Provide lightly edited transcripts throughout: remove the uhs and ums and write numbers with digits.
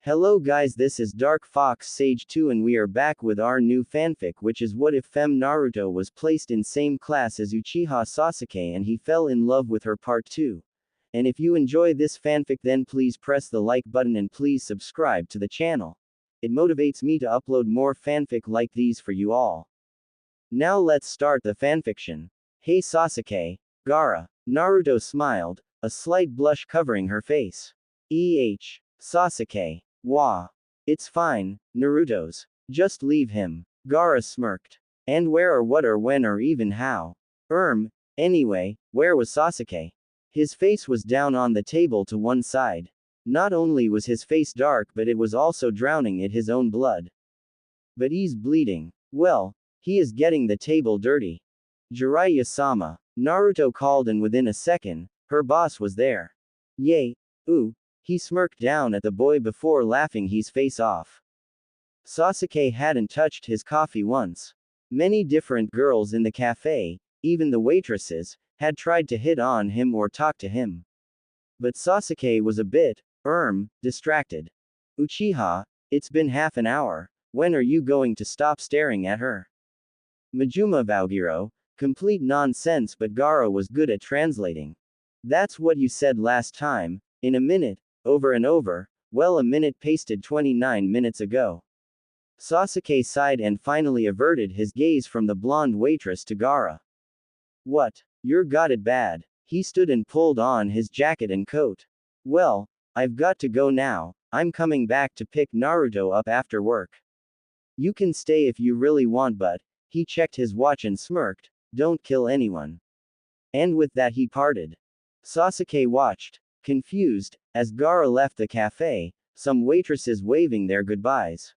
Hello guys, this is Dark Fox Sage 2 and we are back with our new fanfic, which is what if Fem Naruto was placed in same class as Uchiha Sasuke and he fell in love with her part 2. And if you enjoy this fanfic, then please press the like button and please subscribe to the channel. It motivates me to upload more fanfic like these for you all. Now let's start the fanfiction. Hey Sasuke, Gaara. Naruto smiled, a slight blush covering her face. Sasuke. Wah. It's fine, Naruto's. Just leave him. Gaara smirked. And where or what or when or even how? Anyway, where was Sasuke? His face was down on the table to one side. Not only was his face dark, but it was also drowning in his own blood. But he's bleeding. Well, he is getting the table dirty. Jiraiya-sama. Naruto called, and within a second, her boss was there. Yay. Ooh. He smirked down at the boy before laughing his face off. Sasuke hadn't touched his coffee once. Many different girls in the cafe, even the waitresses, had tried to hit on him or talk to him. But Sasuke was a bit, distracted. Uchiha, it's been half an hour. When are you going to stop staring at her? Majuma Vaugiro, complete nonsense, but Gaara was good at translating. That's what you said last time, in a minute. Over and over. Well, a minute pasted 29 minutes ago. Sasuke sighed and finally averted his gaze from the blonde waitress to Gaara. What? You're got it bad. He stood and pulled on his jacket and coat. Well, I've got to go now. I'm coming back to pick Naruto up after work. You can stay if you really want, but he checked his watch and smirked. Don't kill anyone. And with that he parted. Sasuke watched, confused, as Gaara left the cafe, some waitresses waving their goodbyes.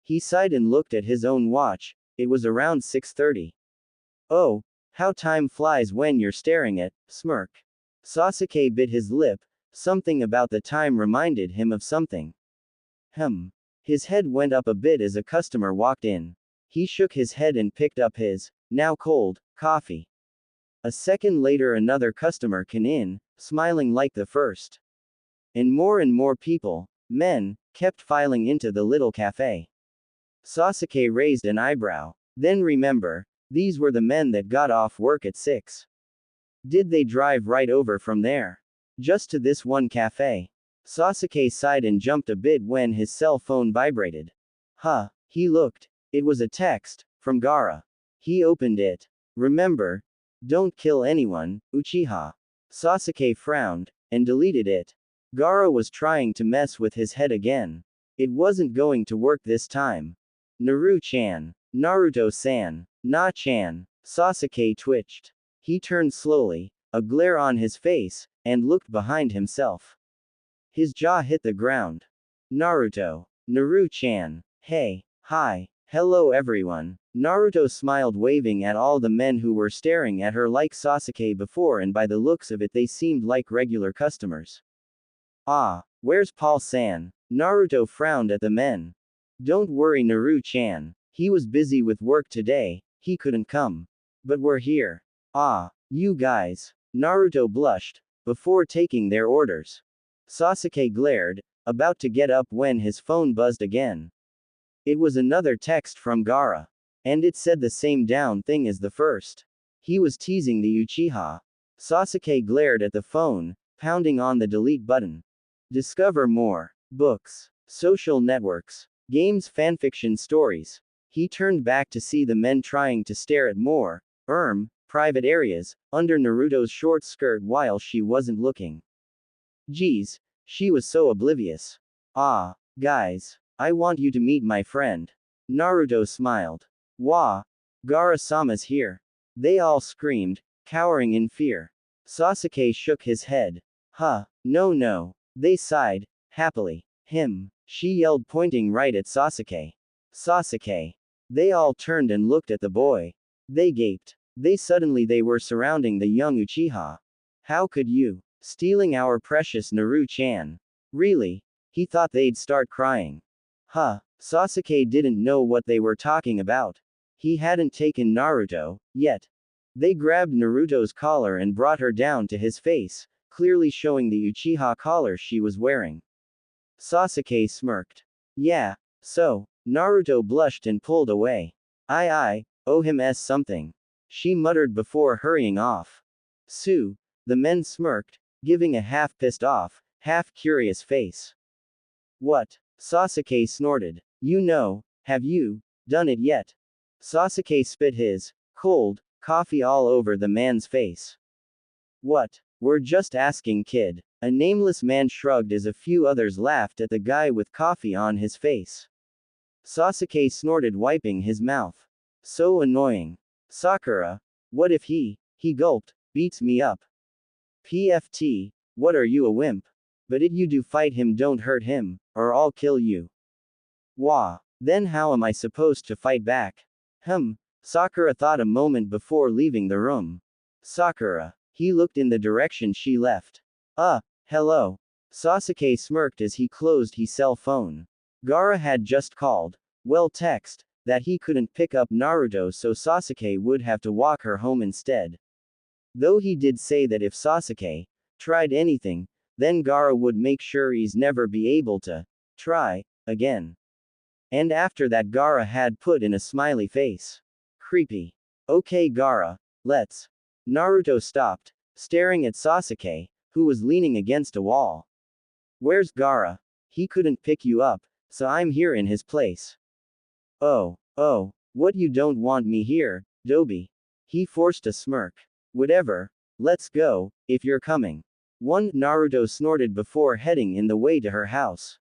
He sighed and looked at his own watch. It was around 6:30. Oh, how time flies when you're staring at, smirk. Sasuke bit his lip, something about the time reminded him of something. His head went up a bit as a customer walked in. He shook his head and picked up his, now cold, coffee. A second later another customer came in, smiling like the first. And more people, men, kept filing into the little cafe. Sasuke raised an eyebrow. Then remember, these were the men that got off work at 6. Did they drive right over from there? Just to this one cafe? Sasuke sighed and jumped a bit when his cell phone vibrated. He looked. It was a text, from Gaara. He opened it. Remember, don't kill anyone, Uchiha. Sasuke frowned, and deleted it. Gaara was trying to mess with his head again. It wasn't going to work this time. Naru-chan. Naruto-san. Na-chan. Sasuke twitched. He turned slowly, a glare on his face, and looked behind himself. His jaw hit the ground. Naruto. Naru-chan. Hey. Hi. Hello everyone. Naruto smiled, waving at all the men who were staring at her like Sasuke before, and by the looks of it they seemed like regular customers. Where's Paul-san? Naruto frowned at the men. Don't worry Naru-chan. He was busy with work today, he couldn't come. But we're here. You guys. Naruto blushed, before taking their orders. Sasuke glared, about to get up when his phone buzzed again. It was another text from Gaara. And it said the same down thing as the first. He was teasing the Uchiha. Sasuke glared at the phone, pounding on the delete button. Discover more. Books. Social networks. Games, fanfiction, stories. He turned back to see the men trying to stare at more, private areas, under Naruto's short skirt while she wasn't looking. Geez. She was so oblivious. Guys. I want you to meet my friend. Naruto smiled. Wah. Gaara-sama's here. They all screamed, cowering in fear. Sasuke shook his head. No. They sighed, happily. She yelled, pointing right at Sasuke. Sasuke. They all turned and looked at the boy. They gaped. They were surrounding the young Uchiha. How could you? Stealing our precious Naru-chan. Really? He thought they'd start crying. Sasuke didn't know what they were talking about. He hadn't taken Naruto, yet. They grabbed Naruto's collar and brought her down to his face, clearly showing the Uchiha collar she was wearing. Sasuke smirked. Yeah, so. Naruto blushed and pulled away. I owe him something. She muttered before hurrying off. Sue, the men smirked, giving a half pissed off, half curious face. What? Sasuke snorted. You know, have you done it yet? Sasuke spit his cold coffee all over the man's face. What? We're just asking, kid. A nameless man shrugged as a few others laughed at the guy with coffee on his face. Sasuke snorted, wiping his mouth. So annoying. Sakura. What if he gulped, beats me up? PFT. What are you, a wimp? But if you do fight him, don't hurt him, or I'll kill you. Wah. Then how am I supposed to fight back? Sakura thought a moment before leaving the room. Sakura. He looked in the direction she left. Hello. Sasuke smirked as he closed his cell phone. Gaara had just called. Well, text that he couldn't pick up Naruto, so Sasuke would have to walk her home instead. Though he did say that if Sasuke tried anything, then Gaara would make sure he's never be able to try again. And after that, Gaara had put in a smiley face. Creepy. Okay, Gaara, let's. Naruto stopped, staring at Sasuke, who was leaning against a wall. Where's Gaara? He couldn't pick you up, so I'm here in his place. Oh, what, you don't want me here, Dobi? He forced a smirk. Whatever, let's go, if you're coming. Naruto snorted before heading in the way to her house.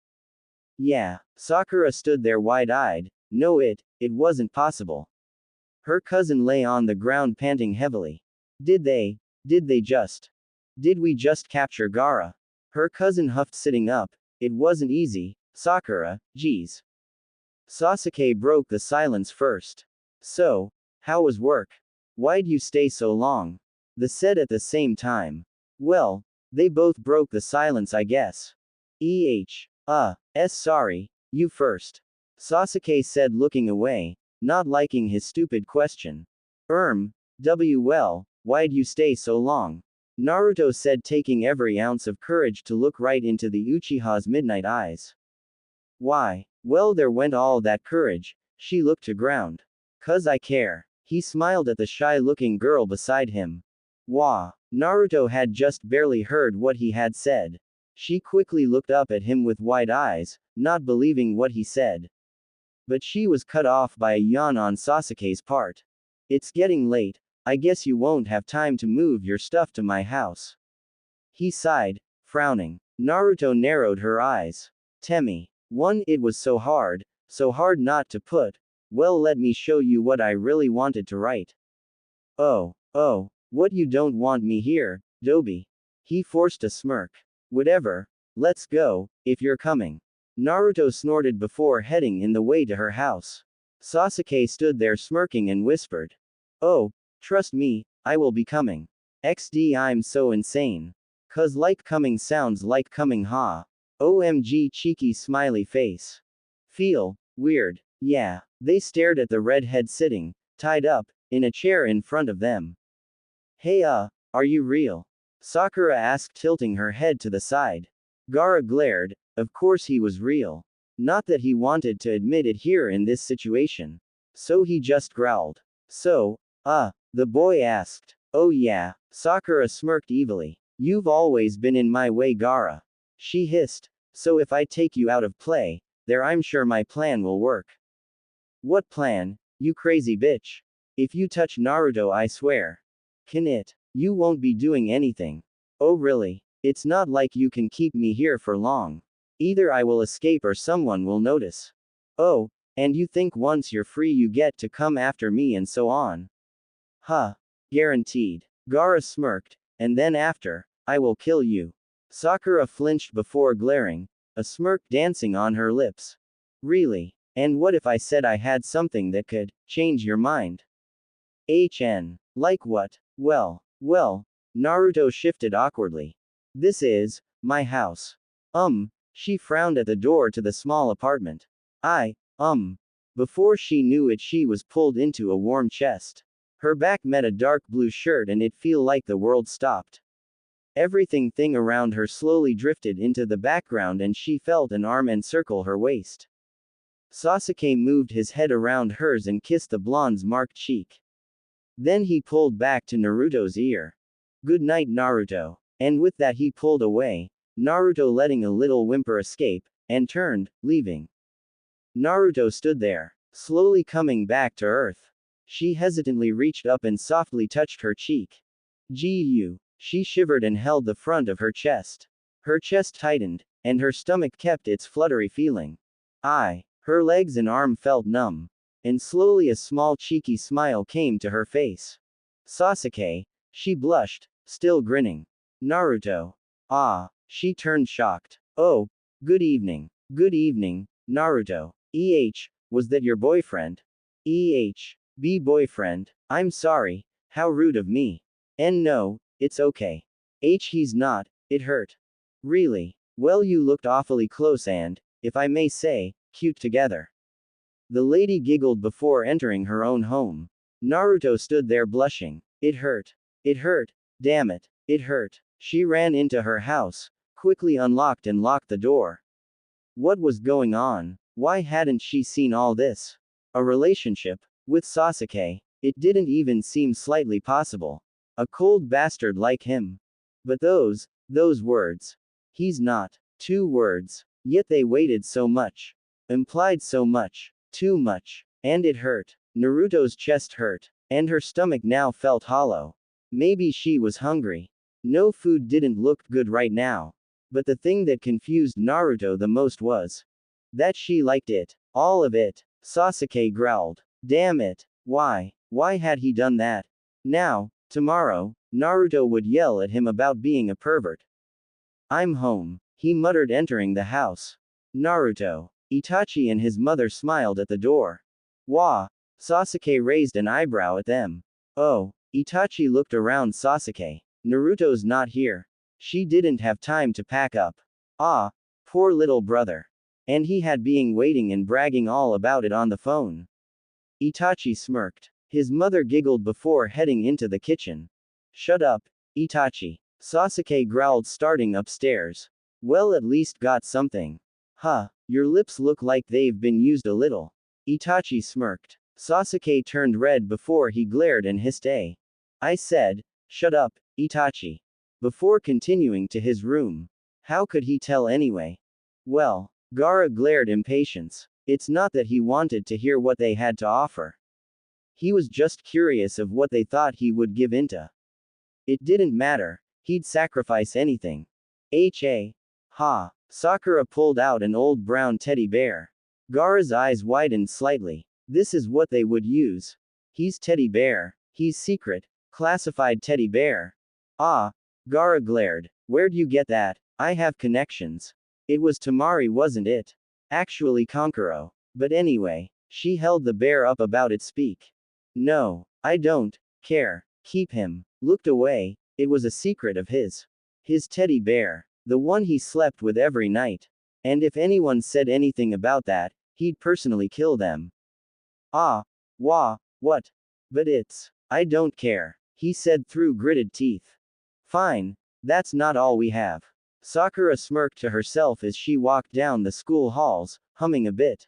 Yeah, Sakura stood there wide-eyed. No, it wasn't possible. Her cousin lay on the ground panting heavily. Did we just capture Gaara? Her cousin huffed, sitting up. It wasn't easy, Sakura, geez. Sasuke broke the silence first. So, how was work? Why'd you stay so long? They said at the same time. Well, they both broke the silence, I guess. Sorry, you first. Sasuke said, looking away, not liking his stupid question. Well, why'd you stay so long? Naruto said, taking every ounce of courage to look right into the Uchiha's midnight eyes. Why? Well, there went all that courage. She looked to ground. 'Cause I care. He smiled at the shy-looking girl beside him. Wah. Naruto had just barely heard what he had said. She quickly looked up at him with wide eyes, not believing what he said. But she was cut off by a yawn on Sasuke's part. It's getting late, I guess you won't have time to move your stuff to my house. He sighed, frowning. Naruto narrowed her eyes. Temi. It was so hard not to put. Well, let me show you what I really wanted to write. Oh, what, you don't want me here, Dobi? He forced a smirk. Whatever, let's go, if you're coming. Naruto snorted before heading in the way to her house. Sasuke stood there smirking and whispered. Oh, trust me, I will be coming. XD, I'm so insane. 'Cause like coming sounds like coming, ha. OMG, cheeky smiley face. Feel weird. Yeah. They stared at the redhead sitting, tied up, in a chair in front of them. Hey, are you real? Sakura asked, tilting her head to the side. Gaara glared. Of course he was real. Not that he wanted to admit it here in this situation. So he just growled. So, the boy asked. Oh yeah, Sakura smirked evilly. You've always been in my way, Gaara. She hissed. So if I take you out of play, there, I'm sure my plan will work. What plan, you crazy bitch? If you touch Naruto, I swear. Can it? You won't be doing anything. Oh really? It's not like you can keep me here for long. Either I will escape or someone will notice. Oh, and you think once you're free you get to come after me and so on? Huh. Guaranteed. Gaara smirked, and then after, I will kill you. Sakura flinched before glaring, a smirk dancing on her lips. Really? And what if I said I had something that could change your mind? Like what? Well, Naruto shifted awkwardly. This is my house. She frowned at the door to the small apartment. Before she knew it, she was pulled into a warm chest. Her back met a dark blue shirt and it felt like the world stopped. Everything thing around her slowly drifted into the background and she felt an arm encircle her waist. Sasuke moved his head around hers and kissed the blonde's marked cheek. Then he pulled back to Naruto's ear. "Good night, Naruto." And with that he pulled away, Naruto letting a little whimper escape, and turned, leaving. Naruto stood there, slowly coming back to earth. She hesitantly reached up and softly touched her cheek. "Gee." She shivered and held the front of her chest. Her chest tightened, and her stomach kept its fluttery feeling. Her legs and arm felt numb. And slowly a small cheeky smile came to her face. "Sasuke." She blushed, still grinning. "Naruto." She turned shocked. "Oh, good evening." "Good evening, Naruto." Was that your boyfriend?" "Be boyfriend. I'm sorry, how rude of me." "No, it's okay." "He's not, it hurt." "Really? Well, you looked awfully close and, if I may say, cute together." The lady giggled before entering her own home. Naruto stood there blushing. It hurt. It hurt. Damn it. It hurt. She ran into her house, quickly unlocked and locked the door. What was going on? Why hadn't she seen all this? A relationship with Sasuke? It didn't even seem slightly possible. A cold bastard like him. But those words. He's not. 2 words. Yet they weighted so much. Implied so much. Too much. And it hurt. Naruto's chest hurt. And her stomach now felt hollow. Maybe she was hungry. No food didn't look good right now. But the thing that confused Naruto the most was that she liked it. All of it. Sasuke growled. Damn it. Why? Why had he done that? Now, tomorrow, Naruto would yell at him about being a pervert. "I'm home," he muttered entering the house. "Naruto." Itachi and his mother smiled at the door. "Wah." Sasuke raised an eyebrow at them. "Oh." Itachi looked around Sasuke. "Naruto's not here." She didn't have time to pack up. Poor little brother. And he had been waiting and bragging all about it on the phone. Itachi smirked. His mother giggled before heading into the kitchen. "Shut up, Itachi." Sasuke growled starting upstairs. "Well, at least got something." Your lips look like they've been used a little." Itachi smirked. Sasuke turned red before he glared and hissed I said, shut up, Itachi. Before continuing to his room. How could he tell anyway? Well, Gaara glared impatience. It's not that he wanted to hear what they had to offer. He was just curious of what they thought he would give into. It didn't matter, he'd sacrifice anything. Sakura pulled out an old brown teddy bear. Gaara's eyes widened slightly. This is what they would use. He's teddy bear. He's secret. Classified teddy bear. Gaara glared. Where'd you get that? I have connections. It was Temari, wasn't it? Actually Kankuro. But anyway, she held the bear up about its beak. No, I don't care. Keep him. Looked away. It was a secret of his. His teddy bear. The one he slept with every night. And if anyone said anything about that, he'd personally kill them. What? But I don't care, he said through gritted teeth. Fine. That's not all we have. Sakura smirked to herself as she walked down the school halls, humming a bit.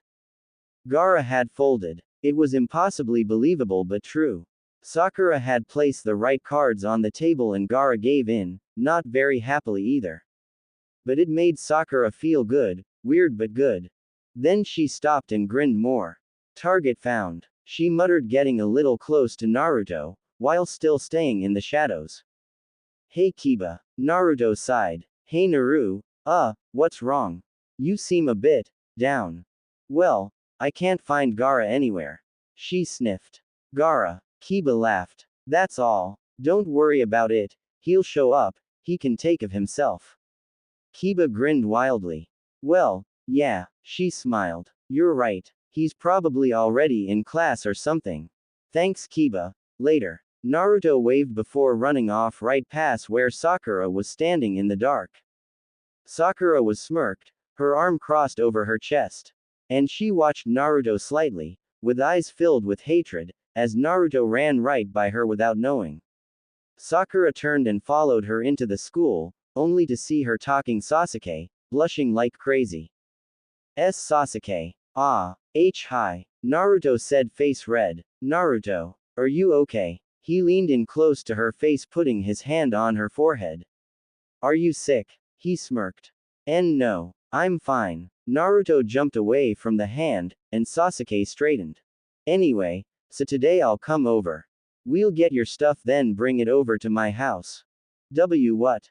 Gaara had folded. It was impossibly believable but true. Sakura had placed the right cards on the table and Gaara gave in, not very happily either. But it made Sakura feel good, weird but good. Then she stopped and grinned more. Target found. She muttered, getting a little close to Naruto, while still staying in the shadows. Hey Kiba. Naruto sighed. Hey Naru. What's wrong? You seem a bit down. Well, I can't find Gaara anywhere. She sniffed. Gaara. Kiba laughed. That's all. Don't worry about it. He'll show up. He can take of himself. Kiba grinned wildly. Well, yeah, she smiled. You're right. He's probably already in class or something. Thanks Kiba. Later. Naruto waved before running off right past where Sakura was standing in the dark. Sakura was smirked, her arm crossed over her chest. And she watched Naruto slightly, with eyes filled with hatred, as Naruto ran right by her without knowing. Sakura turned and followed her into the school, only to see her talking Sasuke, blushing like crazy. Sasuke. Ah. Hi. Naruto said, face red. Naruto. Are you okay? He leaned in close to her face, putting his hand on her forehead. Are you sick? He smirked. No. I'm fine. Naruto jumped away from the hand, and Sasuke straightened. Anyway, so today I'll come over. We'll get your stuff, then bring it over to my house. What?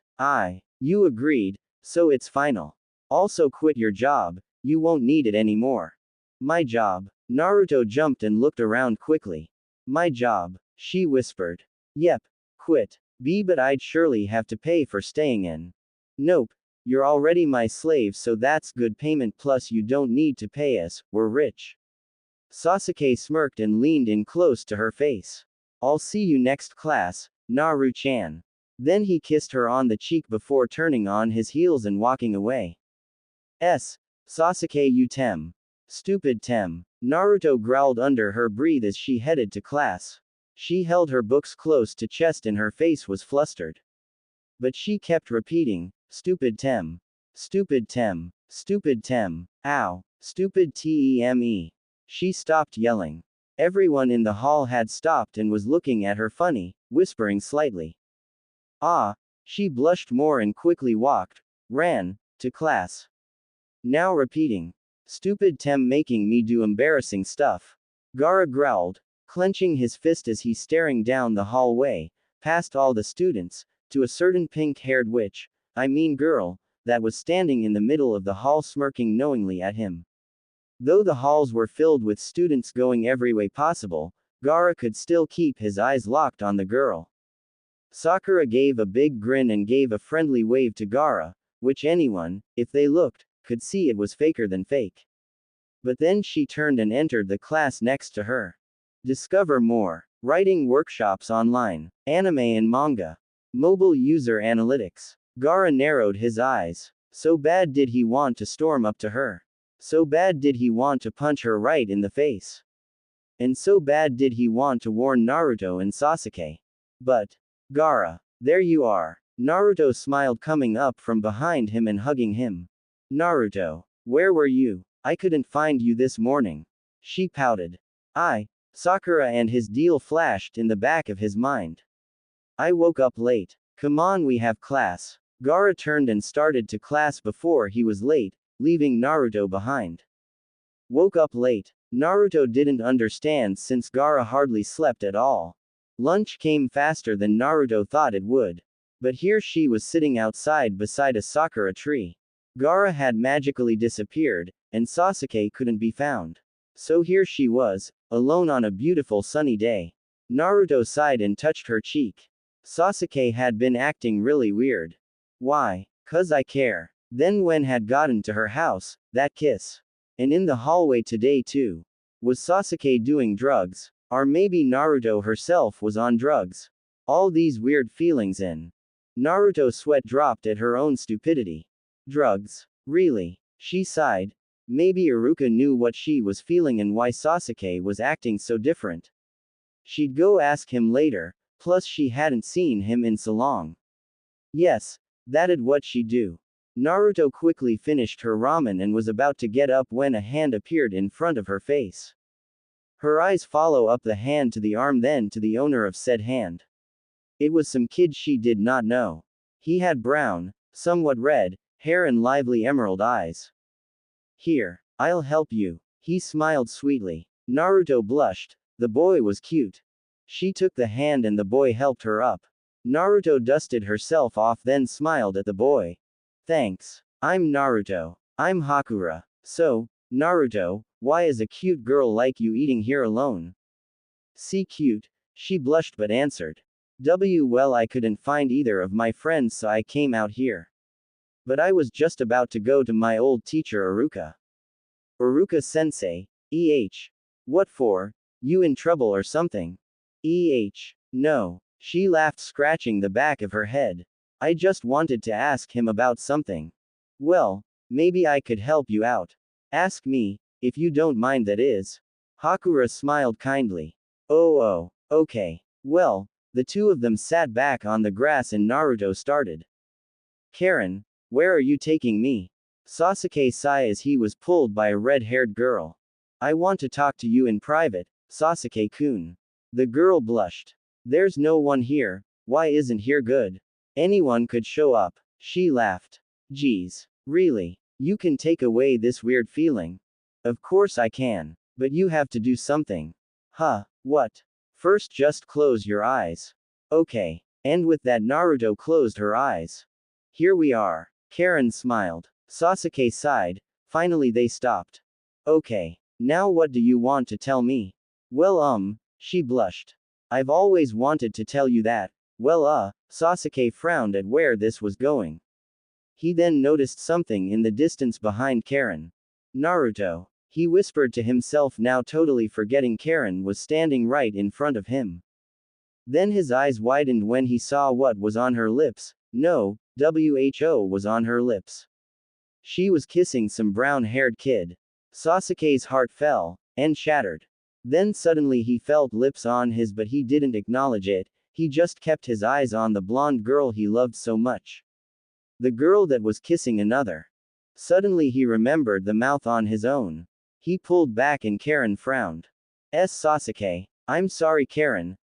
You agreed, so it's final. Also quit your job, you won't need it anymore. My job? Naruto jumped and looked around quickly. My job, she whispered. Yep, quit. But I'd surely have to pay for staying in. Nope. You're already my slave, so that's good payment, plus you don't need to pay us, we're rich. Sasuke smirked and leaned in close to her face. I'll see you next class, Naru-chan. Then he kissed her on the cheek before turning on his heels and walking away. Sasuke, you tem. Stupid tem. Naruto growled under her breath as she headed to class. She held her books close to chest and her face was flustered. But she kept repeating, stupid tem. Stupid tem. Stupid tem. Ow. Stupid TEME. She stopped yelling. Everyone in the hall had stopped and was looking at her funny, whispering slightly. She blushed more and quickly ran, to class. Now repeating. Stupid tem making me do embarrassing stuff. Gaara growled, clenching his fist as he staring down the hallway, past all the students, to a certain pink-haired girl, that was standing in the middle of the hall smirking knowingly at him. Though the halls were filled with students going every way possible, Gaara could still keep his eyes locked on the girl. Sakura gave a big grin and gave a friendly wave to Gaara, which anyone, if they looked, could see it was faker than fake. But then she turned and entered the class next to her. Discover more. Writing workshops online. Anime and manga. Mobile user analytics. Gaara narrowed his eyes. So bad did he want to storm up to her. So bad did he want to punch her right in the face. And so bad did he want to warn Naruto and Sasuke. But, Gaara, there you are. Naruto smiled, coming up from behind him and hugging him. Naruto, where were you? I couldn't find you this morning. She pouted. Sakura, and his deal flashed in the back of his mind. I woke up late. Come on, we have class. Gaara turned and started to class before he was late, leaving Naruto behind. Woke up late. Naruto didn't understand since Gaara hardly slept at all. Lunch came faster than Naruto thought it would. But here she was sitting outside beside a sakura tree. Gaara had magically disappeared, and Sasuke couldn't be found. So here she was, alone on a beautiful sunny day. Naruto sighed and touched her cheek. Sasuke had been acting really weird. Why? 'Cause I care. Then when had gotten to her house, that kiss. And in the hallway today too. Was Sasuke doing drugs? Or maybe Naruto herself was on drugs. All these weird feelings in. Naruto's sweat dropped at her own stupidity. Drugs? Really? She sighed. Maybe Iruka knew what she was feeling and why Sasuke was acting so different. She'd go ask him later, plus she hadn't seen him in so long. Yes, that'd what she'd do. Naruto quickly finished her ramen and was about to get up when a hand appeared in front of her face. Her eyes follow up the hand to the arm, then to the owner of said hand. It was some kid she did not know. He had brown, somewhat red, hair and lively emerald eyes. Here, I'll help you. He smiled sweetly. Naruto blushed. The boy was cute. She took the hand and the boy helped her up. Naruto dusted herself off, then smiled at the boy. Thanks. I'm Naruto. I'm Hakura. So, Naruto, why is a cute girl like you eating here alone? See, cute. She blushed but answered. Well, I couldn't find either of my friends, so I came out here. But I was just about to go to my old teacher Iruka. Iruka-sensei? What for? You in trouble or something? No. She laughed, scratching the back of her head. I just wanted to ask him about something. Well, maybe I could help you out. Ask me, if you don't mind, that is. Hakura smiled kindly. Oh, okay. Well, The two of them sat back on the grass and Naruto started. Karen, where are you taking me? Sasuke sighed as he was pulled by a red-haired girl. I want to talk to you in private, Sasuke-kun. The girl blushed. There's no one here, why isn't here good? Anyone could show up. She laughed. Geez. Really? You can take away this weird feeling? Of course I can. But you have to do something. Huh, what? First just close your eyes. Okay. And with that Naruto closed her eyes. Here we are. Karen smiled. Sasuke sighed. Finally they stopped. Okay. Now what do you want to tell me? Well, she blushed. I've always wanted to tell you that. Well, Sasuke frowned at where this was going. He then noticed something in the distance behind Karen. Naruto. He whispered to himself, now totally forgetting Karen was standing right in front of him. Then his eyes widened when he saw what was on her lips. No, WHO was on her lips. She was kissing some brown-haired kid. Sasuke's heart fell, and shattered. Then suddenly he felt lips on his, but he didn't acknowledge it, he just kept his eyes on the blonde girl he loved so much. The girl that was kissing another. Suddenly he remembered the mouth on his own. He pulled back and Karen frowned. Sasuke. I'm sorry Karen,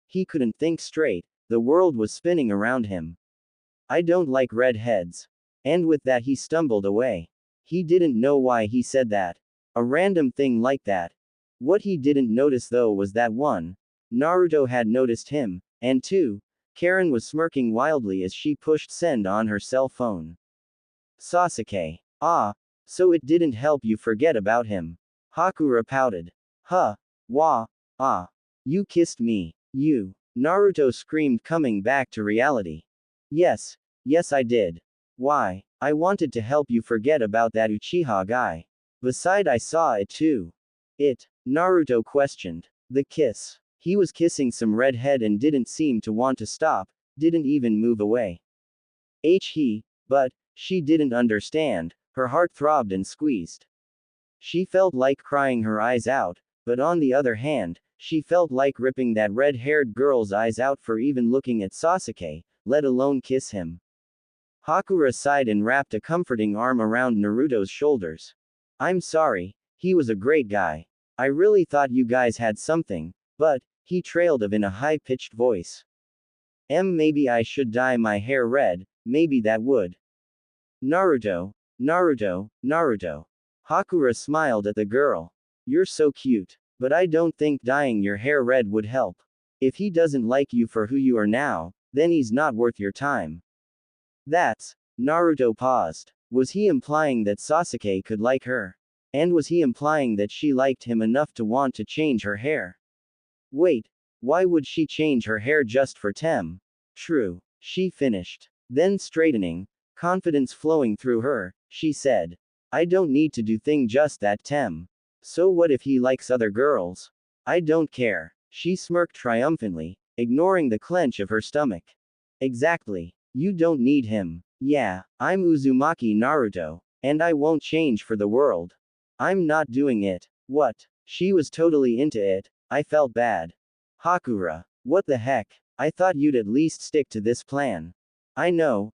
he couldn't think straight, the world was spinning around him. I don't like redheads. And with that he stumbled away. He didn't know why he said that. A random thing like that. What he didn't notice though was that 1. Naruto had noticed him, and 2. Karen was smirking wildly as she pushed send on her cell phone. Sasuke. So it didn't help you forget about him. Hakura pouted. Huh. Wah. You kissed me. You. Naruto screamed, coming back to reality. Yes I did. Why? I wanted to help you forget about that Uchiha guy. Besides I saw it too. Naruto questioned. The kiss. He was kissing some redhead and didn't seem to want to stop, didn't even move away. But she didn't understand, her heart throbbed and squeezed. She felt like crying her eyes out, but on the other hand, she felt like ripping that red-haired girl's eyes out for even looking at Sasuke, let alone kiss him. Hakura sighed and wrapped a comforting arm around Naruto's shoulders. I'm sorry, he was a great guy. I really thought you guys had something, but, he trailed off in a high-pitched voice. Maybe I should dye my hair red, maybe that would. Naruto. Hakura smiled at the girl. You're so cute. But I don't think dyeing your hair red would help. If he doesn't like you for who you are now, then he's not worth your time. Naruto paused. Was he implying that Sasuke could like her? And was he implying that she liked him enough to want to change her hair? Wait, why would she change her hair just for Tem? True, she finished. Then straightening, confidence flowing through her, she said. I don't need to do thing just that Tem. So what if he likes other girls? I don't care. She smirked triumphantly, ignoring the clench of her stomach. Exactly. You don't need him. Yeah, I'm Uzumaki Naruto, and I won't change for the world. I'm not doing it. What? She was totally into it. I felt bad. Hakura. What the heck? I thought you'd at least stick to this plan. I know.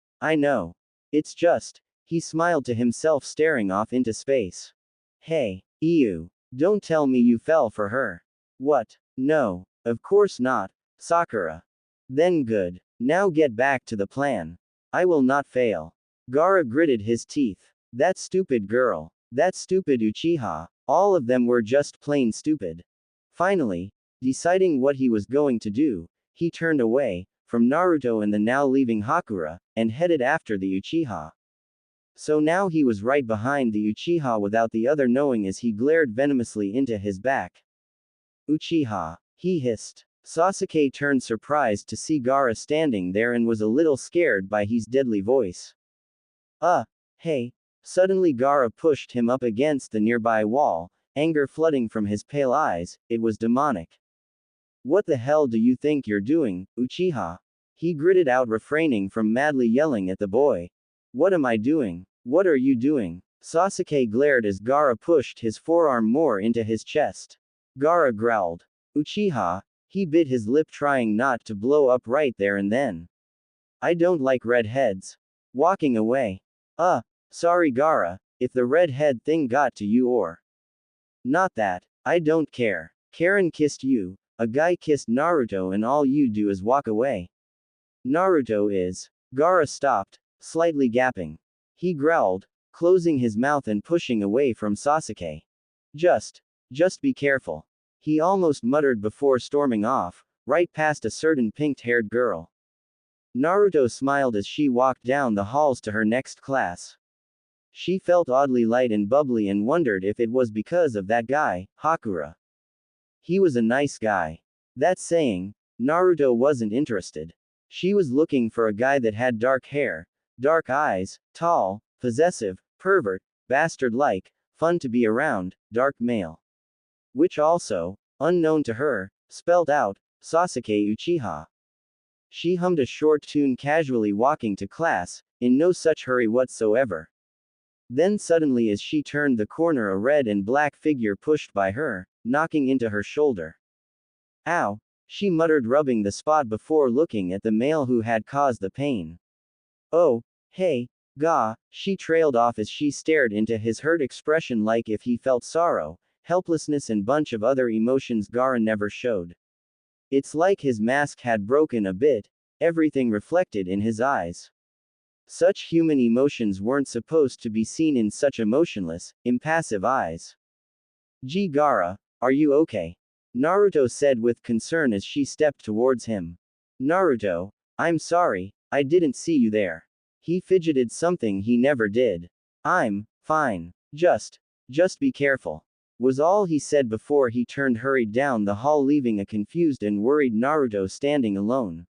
It's just. He smiled to himself, staring off into space. Hey. Ew. Don't tell me you fell for her. What? No. Of course not. Sakura. Then good. Now get back to the plan. I will not fail. Gaara gritted his teeth. That stupid girl. That stupid Uchiha. All of them were just plain stupid. Finally, deciding what he was going to do, he turned away from Naruto and the now leaving Hakura, and headed after the Uchiha. So now he was right behind the Uchiha without the other knowing as he glared venomously into his back. Uchiha. He hissed. Sasuke turned surprised to see Gaara standing there and was a little scared by his deadly voice. Hey. Suddenly Gaara pushed him up against the nearby wall, anger flooding from his pale eyes, it was demonic. What the hell do you think you're doing, Uchiha? He gritted out, refraining from madly yelling at the boy. What am I doing? What are you doing? Sasuke glared as Gaara pushed his forearm more into his chest. Gaara growled. Uchiha, He bit his lip trying not to blow up right there and then. I don't like redheads. Walking away. Sorry Gaara, if the redhead thing got to you or not that. I don't care. Karen kissed you, a guy kissed Naruto and all you do is walk away. Naruto is. Gaara stopped, slightly gapping. He growled, closing his mouth and pushing away from Sasuke. Just be careful. He almost muttered before storming off, right past a certain pink-haired girl. Naruto smiled as she walked down the halls to her next class. She felt oddly light and bubbly and wondered if it was because of that guy, Hakura. He was a nice guy. That saying, Naruto wasn't interested. She was looking for a guy that had dark hair, dark eyes, tall, possessive, pervert, bastard-like, fun to be around, dark male. Which also, unknown to her, spelled out, Sasuke Uchiha. She hummed a short tune casually walking to class, in no such hurry whatsoever. Then suddenly as she turned the corner a red and black figure pushed by her, knocking into her shoulder. Ow! She muttered rubbing the spot before looking at the male who had caused the pain. Oh, hey, she trailed off as she stared into his hurt expression like if he felt sorrow, helplessness and bunch of other emotions Gaara never showed. It's like his mask had broken a bit, everything reflected in his eyes. Such human emotions weren't supposed to be seen in such emotionless, impassive eyes. Gee Gaara, are you okay? Naruto said with concern as she stepped towards him. Naruto, I'm sorry, I didn't see you there. He fidgeted something he never did. I'm fine. Just be careful. Was all he said before he turned hurried down the hall leaving a confused and worried Naruto standing alone.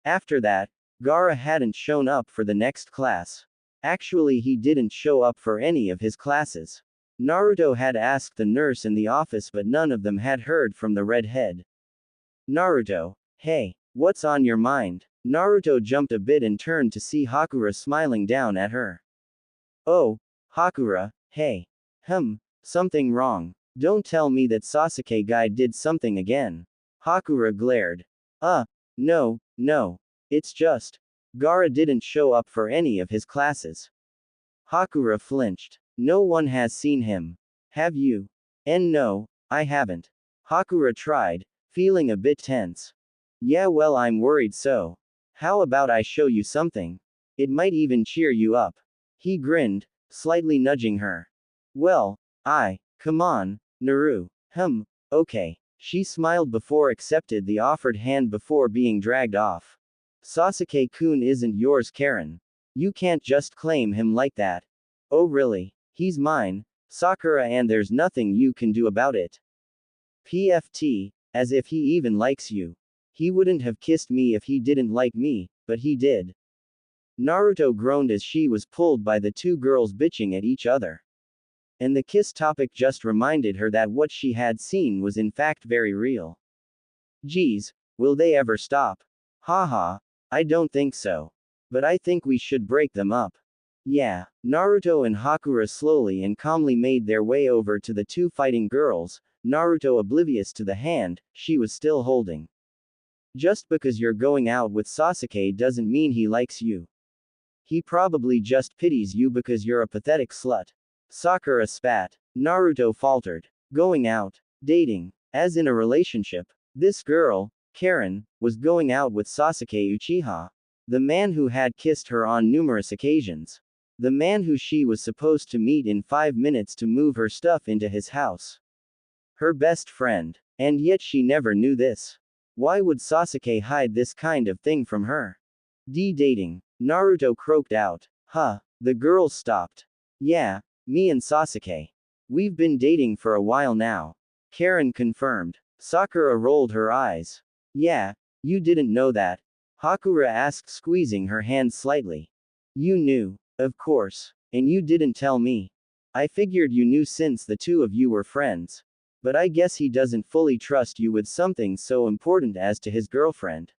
After that, Gaara hadn't shown up for the next class. Actually he didn't show up for any of his classes. Naruto had asked the nurse in the office but none of them had heard from the redhead. Naruto, hey, what's on your mind? Naruto jumped a bit and turned to see Hakura smiling down at her. Oh, Hakura, hey. Something wrong. Don't tell me that Sasuke guy did something again. Hakura glared. No. It's just. Gaara didn't show up for any of his classes. Hakura flinched. No one has seen him. Have you? And no, I haven't. Hakura tried, feeling a bit tense. Yeah well I'm worried so. How about I show you something? It might even cheer you up. He grinned, slightly nudging her. Well, come on, Naru. Okay. She smiled before accepted the offered hand before being dragged off. Sasuke-kun isn't yours Karen. You can't just claim him like that. Oh really? He's mine, Sakura and there's nothing you can do about it. PFT, as if he even likes you. He wouldn't have kissed me if he didn't like me, but he did. Naruto groaned as she was pulled by the two girls bitching at each other. And the kiss topic just reminded her that what she had seen was in fact very real. Geez, will they ever stop? Haha, I don't think so. But I think we should break them up. Yeah, Naruto and Hakura slowly and calmly made their way over to the two fighting girls, Naruto oblivious to the hand she was still holding. Just because you're going out with Sasuke doesn't mean he likes you. He probably just pities you because you're a pathetic slut. Sakura spat. Naruto faltered. Going out, dating, as in a relationship. This girl, Karen, was going out with Sasuke Uchiha. The man who had kissed her on numerous occasions. The man who she was supposed to meet in 5 minutes to move her stuff into his house. Her best friend. And yet she never knew this. Why would Sasuke hide this kind of thing from her? Dating. Naruto croaked out. The girls stopped. Yeah, me and Sasuke. We've been dating for a while now. Karen confirmed. Sakura rolled her eyes. Yeah, you didn't know that? Hakura asked squeezing her hand slightly. You knew. Of course. And you didn't tell me. I figured you knew since the two of you were friends. But I guess he doesn't fully trust you with something so important as to his girlfriend.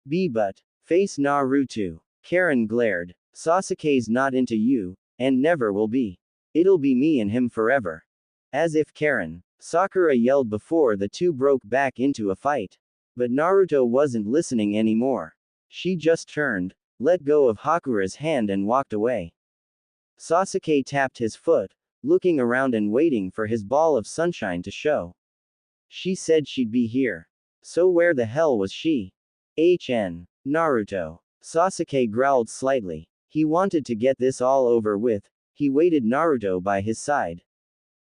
But. Face Naruto. Karen glared. Sasuke's not into you, and never will be. It'll be me and him forever. As if Karen Sakura yelled before the two broke back into a fight. But Naruto wasn't listening anymore. She just turned, let go of Hakura's hand and walked away. Sasuke tapped his foot, looking around and waiting for his ball of sunshine to show. She said she'd be here. So where the hell was she? Naruto. Sasuke growled slightly. He wanted to get this all over with. He waited Naruto by his side.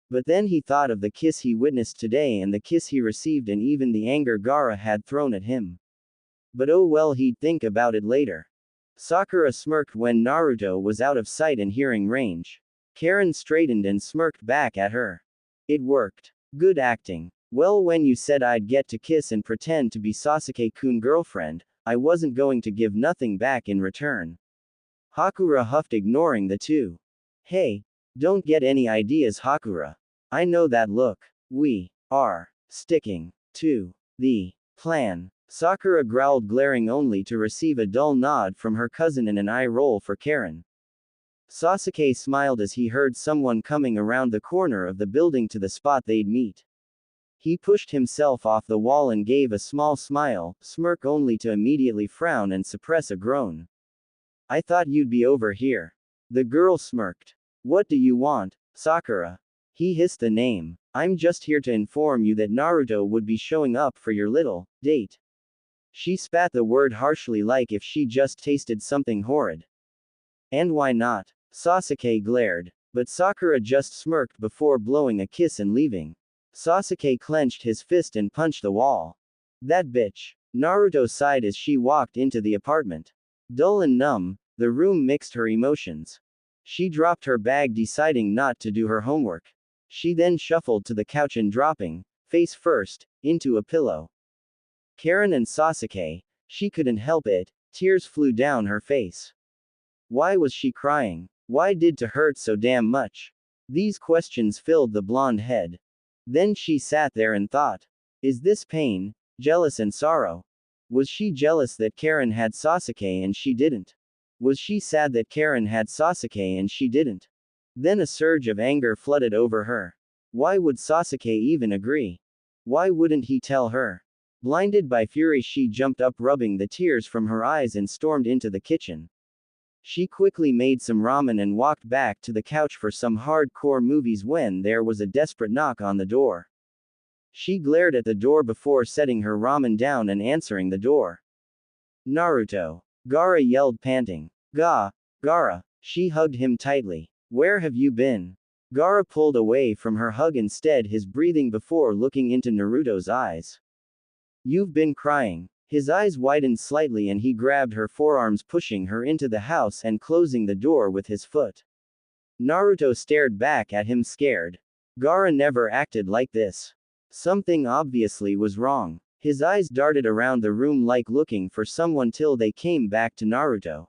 But then he thought of the kiss he witnessed today and the kiss he received and even the anger Gaara had thrown at him. But oh well, he'd think about it later. Sakura smirked when Naruto was out of sight and hearing range. Karen straightened and smirked back at her. It worked. Good acting. Well, when you said I'd get to kiss and pretend to be Sasuke-kun girlfriend, I wasn't going to give nothing back in return. Hakura huffed, ignoring the two. Hey, don't get any ideas, Hakura. I know that look. We are sticking to the plan. Sakura growled, glaring only to receive a dull nod from her cousin and an eye roll for Karen. Sasuke smiled as he heard someone coming around the corner of the building to the spot they'd meet. He pushed himself off the wall and gave a small smile, smirk only to immediately frown and suppress a groan. I thought you'd be over here. The girl smirked. What do you want, Sakura? He hissed the name. I'm just here to inform you that Naruto would be showing up for your little date. She spat the word harshly, like if she just tasted something horrid. And why not? Sasuke glared. But Sakura just smirked before blowing a kiss and leaving. Sasuke clenched his fist and punched the wall. That bitch. Naruto sighed as she walked into the apartment. Dull and numb, the room mixed her emotions. She dropped her bag, deciding not to do her homework. She then shuffled to the couch and dropping, face first, into a pillow. Karen and Sasuke, she couldn't help it, tears flew down her face. Why was she crying? Why did it hurt so damn much? These questions filled the blonde head. Then she sat there and thought. Is this pain, jealous and sorrow? Was she jealous that Karen had Sasuke and she didn't? Was she sad that Karen had Sasuke and she didn't? Then a surge of anger flooded over her. Why would Sasuke even agree? Why wouldn't he tell her? Blinded by fury, she jumped up, rubbing the tears from her eyes, and stormed into the kitchen. She quickly made some ramen and walked back to the couch for some hardcore movies when there was a desperate knock on the door. She glared at the door before setting her ramen down and answering the door. Naruto. Gaara yelled, panting. Gaara. She hugged him tightly. Where have you been? Gaara pulled away from her hug, instead his breathing before looking into Naruto's eyes. You've been crying. His eyes widened slightly and he grabbed her forearms, pushing her into the house and closing the door with his foot. Naruto stared back at him, scared. Gaara never acted like this. Something obviously was wrong. His eyes darted around the room like looking for someone till they came back to Naruto.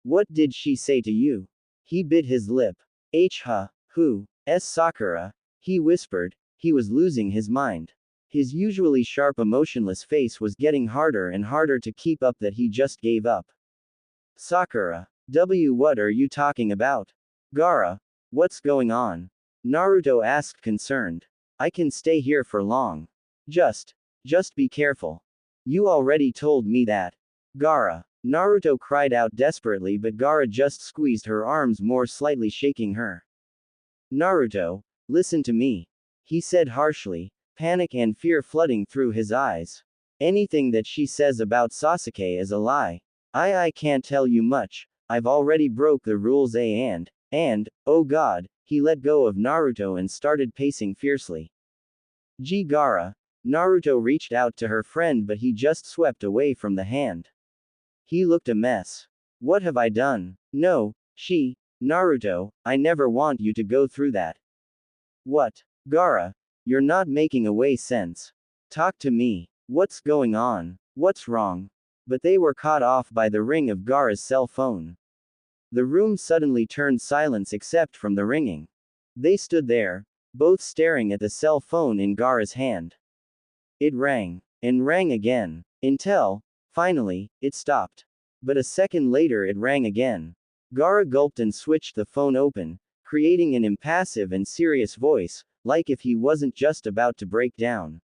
What did she say to you? He bit his lip. Sakura? He whispered. He was losing his mind. His usually sharp, emotionless face was getting harder and harder to keep up, that he just gave up. Sakura. What are you talking about? Gaara. What's going on? Naruto asked, concerned. I can stay here for long. Just be careful. You already told me that. Gaara. Naruto cried out desperately, but Gaara just squeezed her arms more, slightly shaking her. Naruto, listen to me. He said harshly, panic and fear flooding through his eyes. Anything that she says about Sasuke is a lie. I can't tell you much. I've already broke the rules, and, oh god, he let go of Naruto and started pacing fiercely. Gaara. Naruto reached out to her friend, but he just swept away from the hand. He looked a mess. What have I done? No, Naruto, I never want you to go through that. What? Gaara, you're not making sense. Talk to me. What's going on? What's wrong? But they were caught off by the ring of Gaara's cell phone. The room suddenly turned silence except from the ringing. They stood there, both staring at the cell phone in Gaara's hand. It rang, and rang again, until, finally, it stopped. But a second later it rang again. Gaara gulped and switched the phone open, creating an impassive and serious voice. like if he wasn't just about to break down.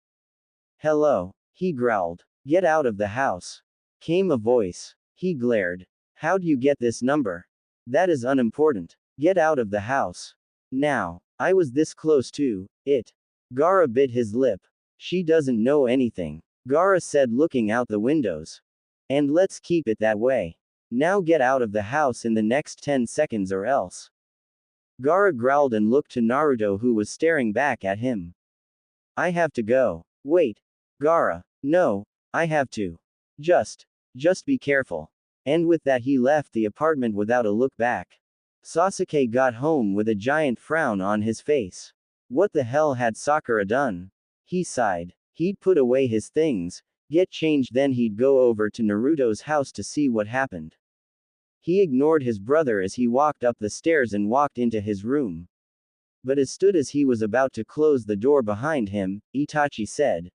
Hello, he growled. Get out of the house. Came a voice. He glared. How'd you get this number? That is unimportant. Get out of the house. Now. I was this close to it. Gaara bit his lip. She doesn't know anything, Gaara said, looking out the windows. And let's keep it that way. Now get out of the house in the next 10 seconds or else. Gaara growled and looked to Naruto, who was staring back at him. I have to go. Wait. Gaara. No. I have to. Just be careful. And with that he left the apartment without a look back. Sasuke got home with a giant frown on his face. What the hell had Sakura done? He sighed. He'd put away his things, get changed, then he'd go over to Naruto's house to see what happened. He ignored his brother as he walked up the stairs and walked into his room. But as he was about to close the door behind him, Itachi said.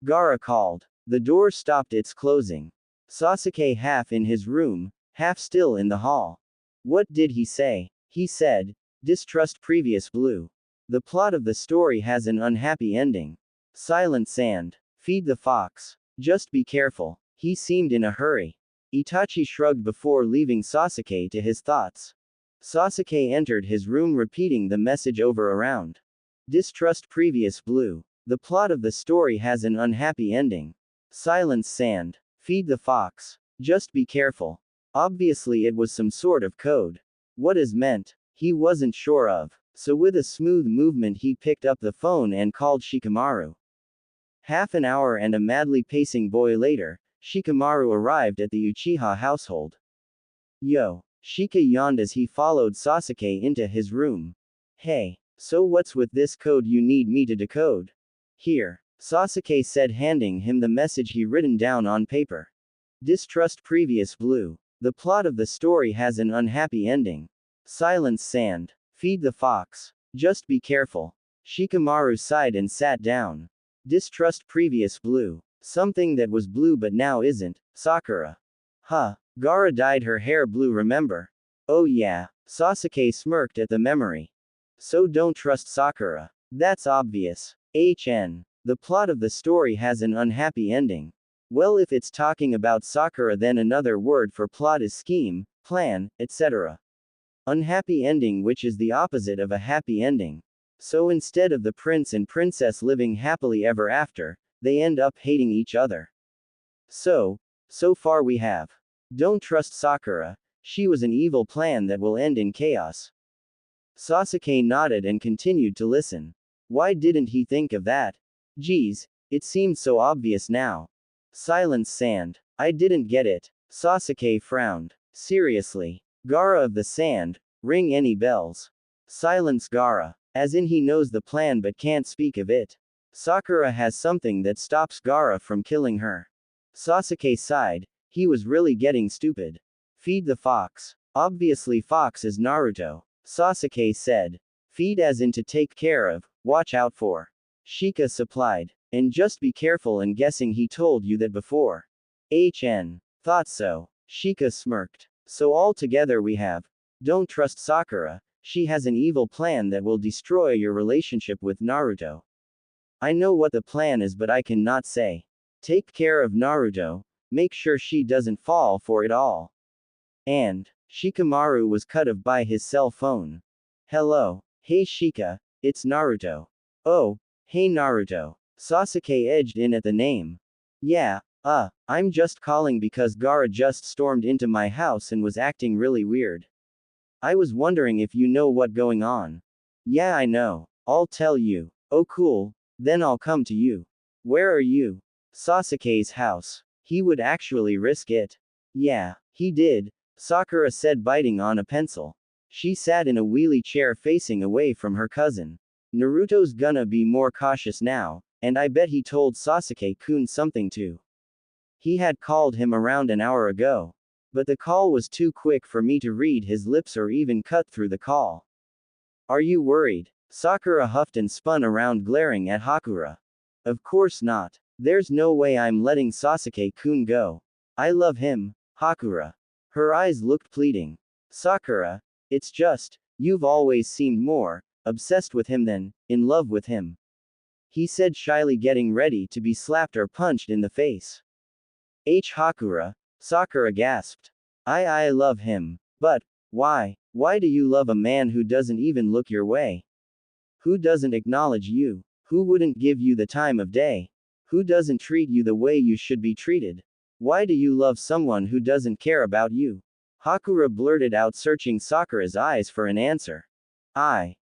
Gaara called. The door stopped its closing. Sasuke, half in his room, half still in the hall. What did he say? He said, distrust previous blue. The plot of the story has an unhappy ending. Silent sand. Feed the fox. Just be careful. He seemed in a hurry. Itachi shrugged before leaving Sasuke to his thoughts. Sasuke entered his room repeating the message over around. Distrust previous blue. The plot of the story has an unhappy ending. Silence sand. Feed the fox. Just be careful. Obviously it was some sort of code. What is meant? He wasn't sure of. So with a smooth movement he picked up the phone and called Shikamaru. Half an hour and a madly pacing boy later, Shikamaru arrived at the Uchiha household. Yo. Shika yawned as he followed Sasuke into his room. Hey. So what's with this code you need me to decode? Here. Sasuke said, handing him the message he written down on paper. Distrust previous blue. The plot of the story has an unhappy ending. Silence sand. Feed the fox. Just be careful. Shikamaru sighed and sat down. Distrust previous blue. Something that was blue but now isn't. Sakura. Huh. Gaara dyed her hair blue, remember? Oh yeah. Sasuke smirked at the memory. So don't trust Sakura. That's obvious. The plot of the story has an unhappy ending. Well, if it's talking about Sakura, then another word for plot is scheme, plan, etc. Unhappy ending, which is the opposite of a happy ending. So instead of the prince and princess living happily ever after, they end up hating each other. So far we have. Don't trust Sakura. She was an evil plan that will end in chaos. Sasuke nodded and continued to listen. Why didn't he think of that? Geez, it seemed so obvious now. Silence sand. I didn't get it. Sasuke frowned. Seriously. Gaara of the sand, ring any bells? Silence Gaara. As in he knows the plan but can't speak of it. Sakura has something that stops Gaara from killing her. Sasuke sighed. He was really getting stupid. Feed the fox. Obviously fox is Naruto. Sasuke said. Feed as in to take care of, watch out for. Shika supplied. And just be careful, and guessing he told you that before. Thought so. Shika smirked. So all together we have. Don't trust Sakura. She has an evil plan that will destroy your relationship with Naruto. I know what the plan is, but I cannot say. Take care of Naruto. Make sure she doesn't fall for it all. And Shikamaru was cut off by his cell phone. Hello. Hey Shika. It's Naruto. Oh. Hey Naruto. Sasuke edged in at the name. Yeah, I'm just calling because Gaara just stormed into my house and was acting really weird. I was wondering if you know what's going on. Yeah, I know. I'll tell you. Oh cool, then I'll come to you. Where are you? Sasuke's house. He would actually risk it. Yeah, he did, Sakura said, biting on a pencil. She sat in a wheelie chair facing away from her cousin. Naruto's gonna be more cautious now, and I bet he told Sasuke-kun something too. He had called him around an hour ago. But the call was too quick for me to read his lips or even cut through the call. Are you worried? Sakura huffed and spun around, glaring at Hakura. Of course not. There's no way I'm letting Sasuke-kun go. I love him, Hakura. Her eyes looked pleading. Sakura, it's just, you've always seemed more obsessed with him then, in love with him. He said shyly, getting ready to be slapped or punched in the face. Hakura, Sakura gasped. I love him. But, why? Why do you love a man who doesn't even look your way? Who doesn't acknowledge you? Who wouldn't give you the time of day? Who doesn't treat you the way you should be treated? Why do you love someone who doesn't care about you? Hakura blurted out, searching Sakura's eyes for an answer.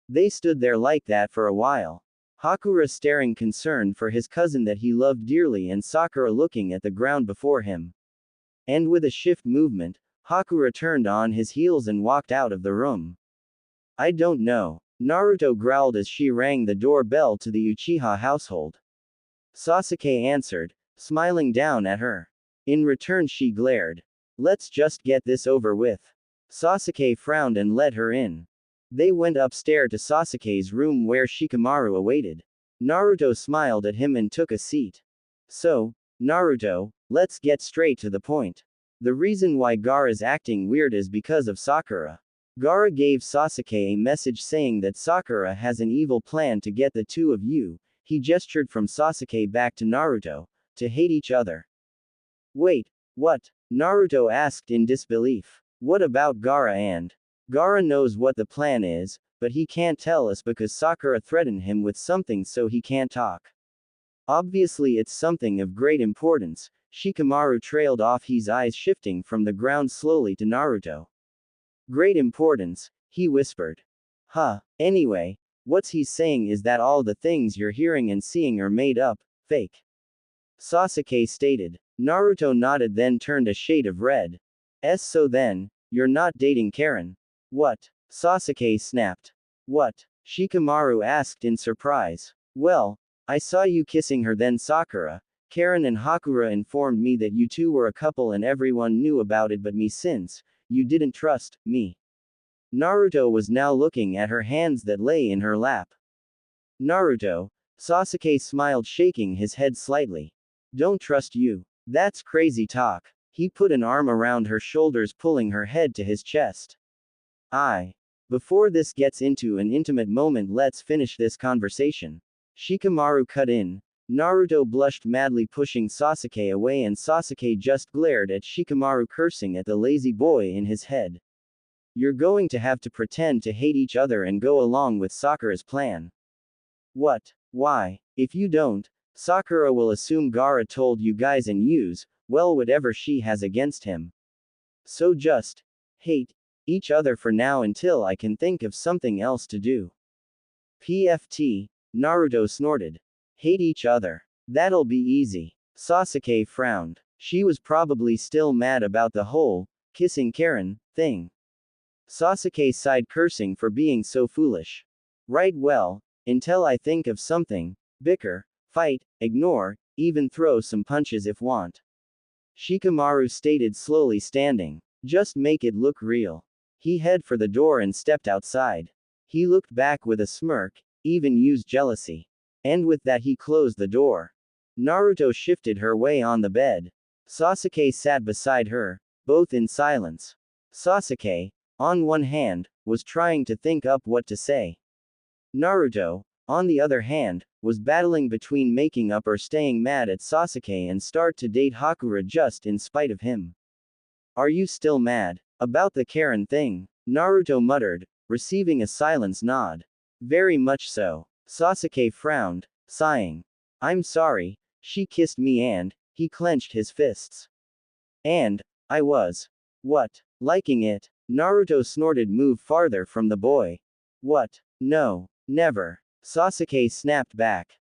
They stood there like that for a while. Hakura staring concerned for his cousin that he loved dearly, and Sakura looking at the ground before him. And with a shift movement, Hakura turned on his heels and walked out of the room. I don't know, Naruto growled as she rang the doorbell to the Uchiha household. Sasuke answered, smiling down at her. In return she glared. Let's just get this over with. Sasuke frowned and let her in. They went upstairs to Sasuke's room where Shikamaru awaited. Naruto smiled at him and took a seat. So, Naruto, let's get straight to the point. The reason why Gaara's acting weird is because of Sakura. Gaara gave Sasuke a message saying that Sakura has an evil plan to get the two of you, he gestured from Sasuke back to Naruto, to hate each other. Wait, what? Naruto asked in disbelief. What about Gaara? And Gaara knows what the plan is, but he can't tell us because Sakura threatened him with something, so he can't talk. Obviously it's something of great importance. Shikamaru trailed off, his eyes shifting from the ground slowly to Naruto. Great importance, he whispered. Anyway, what's he saying is that all the things you're hearing and seeing are made up, fake. Sasuke stated. Naruto nodded, then turned a shade of red. So then, you're not dating Karen? What? Sasuke snapped. What? Shikamaru asked in surprise. Well, I saw you kissing her then. Sakura, Karen and Hakura informed me that you two were a couple and everyone knew about it but me, since you didn't trust me. Naruto was now looking at her hands that lay in her lap. Naruto, Sasuke smiled, shaking his head slightly. Don't trust you. That's crazy talk. He put an arm around her shoulders, pulling her head to his chest. Before this gets into an intimate moment, let's finish this conversation. Shikamaru cut in. Naruto blushed madly, pushing Sasuke away, and Sasuke just glared at Shikamaru, cursing at the lazy boy in his head. You're going to have to pretend to hate each other and go along with Sakura's plan. What? Why? If you don't, Sakura will assume Gaara told you guys and use, well, whatever she has against him. So just hate each other for now until I can think of something else to do. PFT, Naruto snorted. Hate each other. That'll be easy. Sasuke frowned. She was probably still mad about the whole kissing Karen thing. Sasuke sighed, cursing for being so foolish. Right, well, until I think of something, bicker, fight, ignore, even throw some punches if want. Shikamaru stated, slowly standing. Just make it look real. He headed for the door and stepped outside. He looked back with a smirk, even used jealousy. And with that he closed the door. Naruto shifted her way on the bed. Sasuke sat beside her, both in silence. Sasuke, on one hand, was trying to think up what to say. Naruto, on the other hand, was battling between making up or staying mad at Sasuke and start to date Hakura just in spite of him. Are you still mad about the Karen thing? Naruto muttered, receiving a silence nod. Very much so. Sasuke frowned, sighing. I'm sorry, she kissed me and, he clenched his fists. And, I was. What? Liking it? Naruto snorted, move farther from the boy. What? No, never. Sasuke snapped back.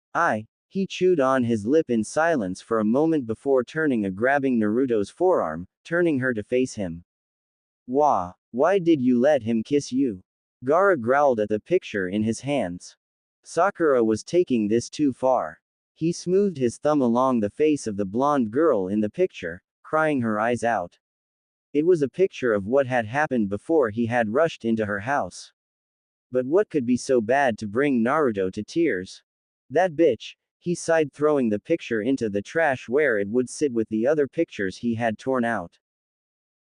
He chewed on his lip in silence for a moment before turning and grabbing Naruto's forearm, turning her to face him. Why did you let him kiss you? Gaara growled at the picture in his hands. Sakura was taking this too far. He smoothed his thumb along the face of the blonde girl in the picture, crying her eyes out. It was a picture of what had happened before he had rushed into her house. But what could be so bad to bring Naruto to tears? That bitch, he sighed, throwing the picture into the trash where it would sit with the other pictures he had torn out.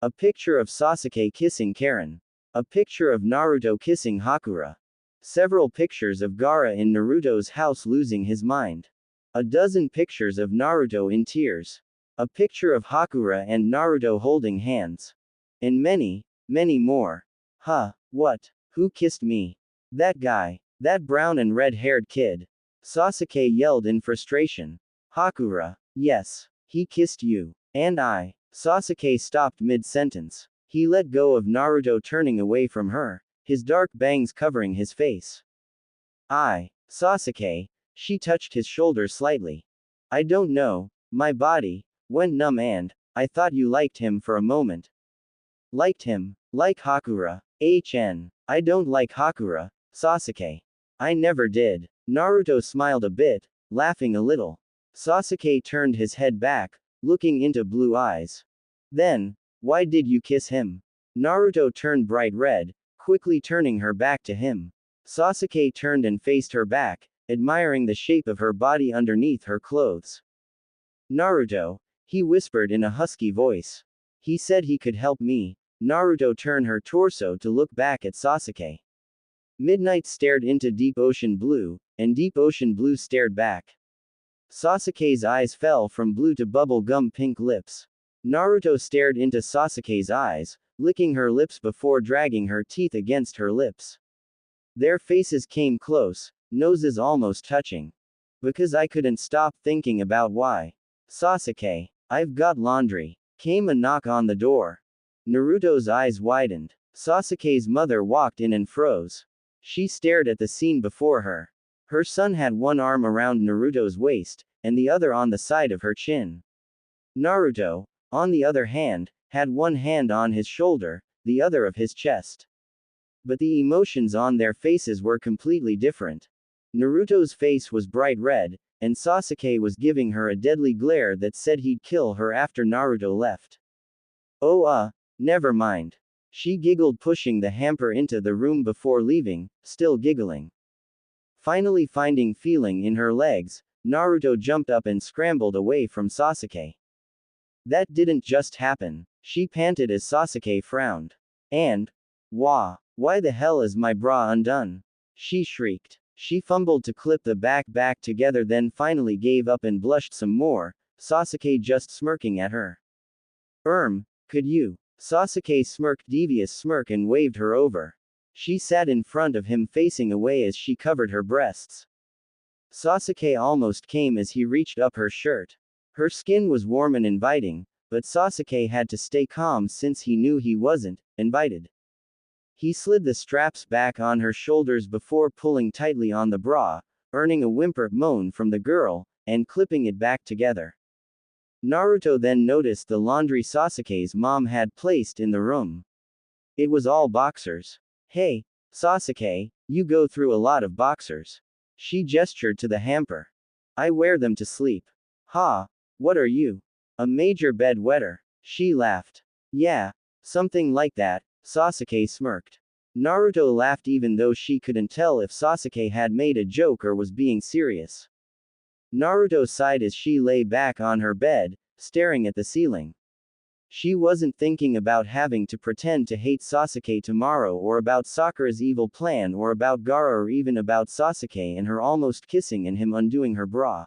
A picture of Sasuke kissing Karen. A picture of Naruto kissing Hakura. Several pictures of Gaara in Naruto's house losing his mind. A dozen pictures of Naruto in tears. A picture of Hakura and Naruto holding hands. And many, many more. Huh, what? Who kissed me? That guy. That brown and red-haired kid. Sasuke yelled in frustration. Hakura. Yes. He kissed you. And I. Sasuke stopped mid-sentence. He let go of Naruto, turning away from her, his dark bangs covering his face. Sasuke. She touched his shoulder slightly. I don't know. My body went numb and I thought you liked him for a moment. Liked him? Like Hakura? I don't like Hakura, Sasuke. I never did. Naruto smiled a bit, laughing a little. Sasuke turned his head back, looking into blue eyes. Then, why did you kiss him? Naruto turned bright red, quickly turning her back to him. Sasuke turned and faced her back, admiring the shape of her body underneath her clothes. Naruto, he whispered in a husky voice. He said he could help me. Naruto turned her torso to look back at Sasuke. Midnight stared into deep ocean blue, and deep ocean blue stared back. Sasuke's eyes fell from blue to bubble gum pink lips. Naruto stared into Sasuke's eyes, licking her lips before dragging her teeth against her lips. Their faces came close, noses almost touching. Because I couldn't stop thinking about why. Sasuke, I've got laundry. Came a knock on the door. Naruto's eyes widened. Sasuke's mother walked in and froze. She stared at the scene before her. Her son had one arm around Naruto's waist, and the other on the side of her chin. Naruto, on the other hand, had one hand on his shoulder, the other of his chest. But the emotions on their faces were completely different. Naruto's face was bright red, and Sasuke was giving her a deadly glare that said he'd kill her after Naruto left. Oh, never mind. She giggled, pushing the hamper into the room before leaving, still giggling. Finally finding feeling in her legs, Naruto jumped up and scrambled away from Sasuke. That didn't just happen, she panted as Sasuke frowned. And, why the hell is my bra undone? She shrieked. She fumbled to clip the back together, then finally gave up and blushed some more, Sasuke just smirking at her. Could you? Sasuke smirked devious smirk and waved her over. She sat in front of him facing away as she covered her breasts. Sasuke almost came as he reached up her shirt. Her skin was warm and inviting, but Sasuke had to stay calm since he knew he wasn't invited. He slid the straps back on her shoulders before pulling tightly on the bra, earning a whimper moan from the girl, and clipping it back together. Naruto then noticed the laundry Sasuke's mom had placed in the room. It was all boxers. Hey, Sasuke, you go through a lot of boxers. She gestured to the hamper. I wear them to sleep. Ha, what are you? A major bedwetter. She laughed. Yeah, something like that, Sasuke smirked. Naruto laughed even though she couldn't tell if Sasuke had made a joke or was being serious. Naruto sighed as she lay back on her bed, staring at the ceiling. She wasn't thinking about having to pretend to hate Sasuke tomorrow, or about Sakura's evil plan, or about Gaara, or even about Sasuke and her almost kissing and him undoing her bra.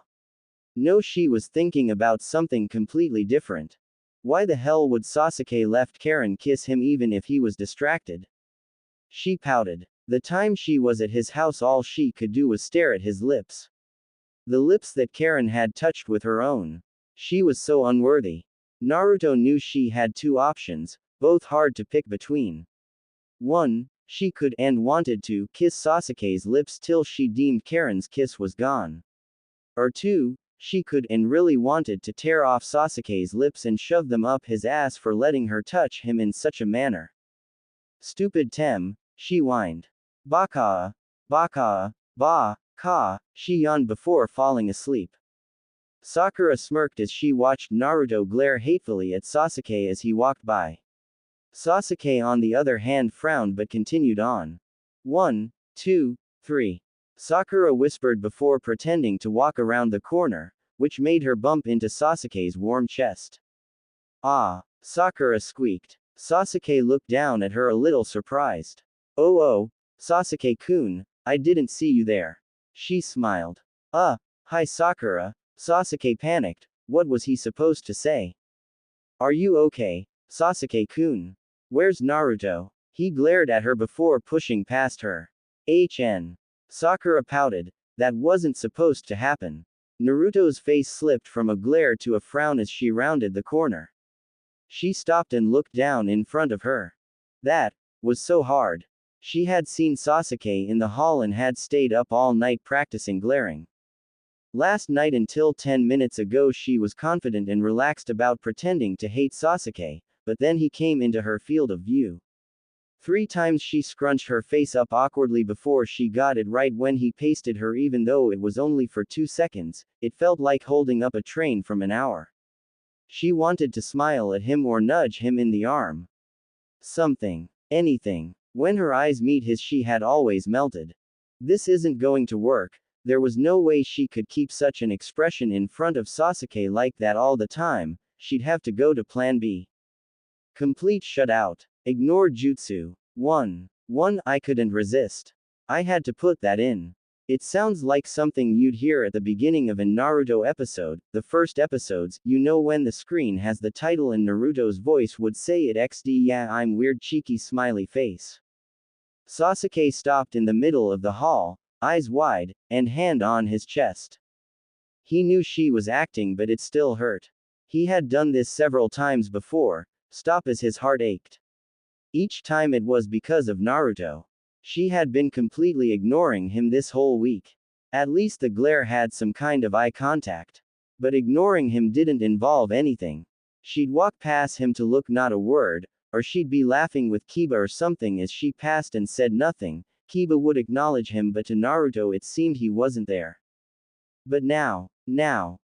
No, she was thinking about something completely different. Why the hell would Sasuke left Karen kiss him even if he was distracted? She pouted. The time she was at his house, all she could do was stare at his lips. The lips that Karen had touched with her own. She was so unworthy. Naruto knew she had two options, both hard to pick between. 1. She could and wanted to kiss Sasuke's lips till she deemed Karen's kiss was gone. Or 2. She could and really wanted to tear off Sasuke's lips and shove them up his ass for letting her touch him in such a manner. Stupid Tem, she whined. Baka, ka, she yawned before falling asleep. Sakura smirked as she watched Naruto glare hatefully at Sasuke as he walked by. Sasuke on the other hand frowned but continued on. 1, 2, 3. Sakura whispered before pretending to walk around the corner, which made her bump into Sasuke's warm chest. Ah, Sakura squeaked. Sasuke looked down at her a little surprised. Oh, Sasuke-kun, I didn't see you there. She smiled. Hi Sakura. Sasuke panicked. What was he supposed to say? Are you okay, Sasuke-kun? Where's Naruto? He glared at her before pushing past her. Sakura pouted. That wasn't supposed to happen. Naruto's face slipped from a glare to a frown as she rounded the corner. She stopped and looked down in front of her. That was so hard. She had seen Sasuke in the hall and had stayed up all night practicing glaring. Last night until 10 minutes ago she was confident and relaxed about pretending to hate Sasuke, but then he came into her field of view. 3 times she scrunched her face up awkwardly before she got it right when he pasted her even though it was only for 2 seconds, it felt like holding up a train from an hour. She wanted to smile at him or nudge him in the arm. Something. Anything. When her eyes meet his she had always melted. This isn't going to work. There was no way she could keep such an expression in front of Sasuke like that all the time, she'd have to go to plan B. Complete shutout. Ignore jutsu. 1. I couldn't resist. I had to put that in. It sounds like something you'd hear at the beginning of a Naruto episode, the first episodes, you know when the screen has the title and Naruto's voice would say it XD yeah I'm weird cheeky smiley face. Sasuke stopped in the middle of the hall, eyes wide, and hand on his chest. He knew she was acting but it still hurt. He had done this several times before, stop as his heart ached. Each time it was because of Naruto. She had been completely ignoring him this whole week. At least the glare had some kind of eye contact. But ignoring him didn't involve anything. She'd walk past him to look not a word, or she'd be laughing with Kiba or something as she passed and said nothing. Kiba would acknowledge him but to Naruto it seemed he wasn't there. But now,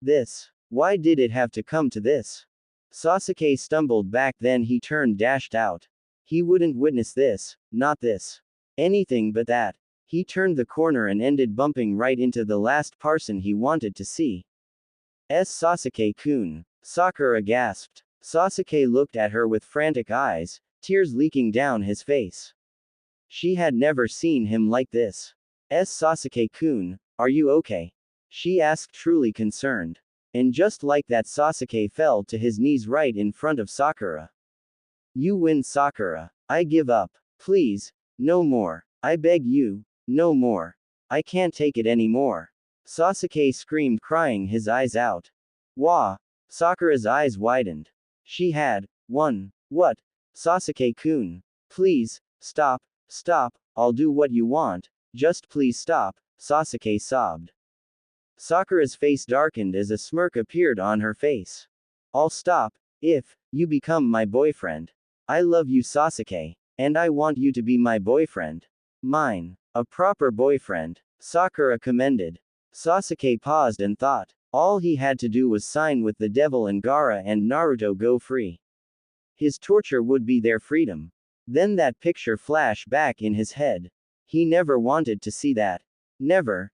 this. Why did it have to come to this? Sasuke stumbled back then he turned dashed out. He wouldn't witness this, not this. Anything but that. He turned the corner and ended bumping right into the last person he wanted to see. Sasuke-kun. Sakura gasped. Sasuke looked at her with frantic eyes, tears leaking down his face. She had never seen him like this. Sasuke-kun, are you okay? She asked truly concerned. And just like that Sasuke fell to his knees right in front of Sakura. You win Sakura. I give up. Please. No more. I beg you. No more. I can't take it anymore. Sasuke screamed crying his eyes out. Wah. Sakura's eyes widened. She had won. What? Sasuke-kun. Please, stop, I'll do what you want, just please stop, Sasuke sobbed. Sakura's face darkened as a smirk appeared on her face. I'll stop, if you become my boyfriend. I love you Sasuke, and I want you to be my boyfriend. Mine. A proper boyfriend, Sakura commended. Sasuke paused and thought. All he had to do was sign with the devil and Gaara and Naruto go free. His torture would be their freedom. Then that picture flashed back in his head. He never wanted to see that. Never.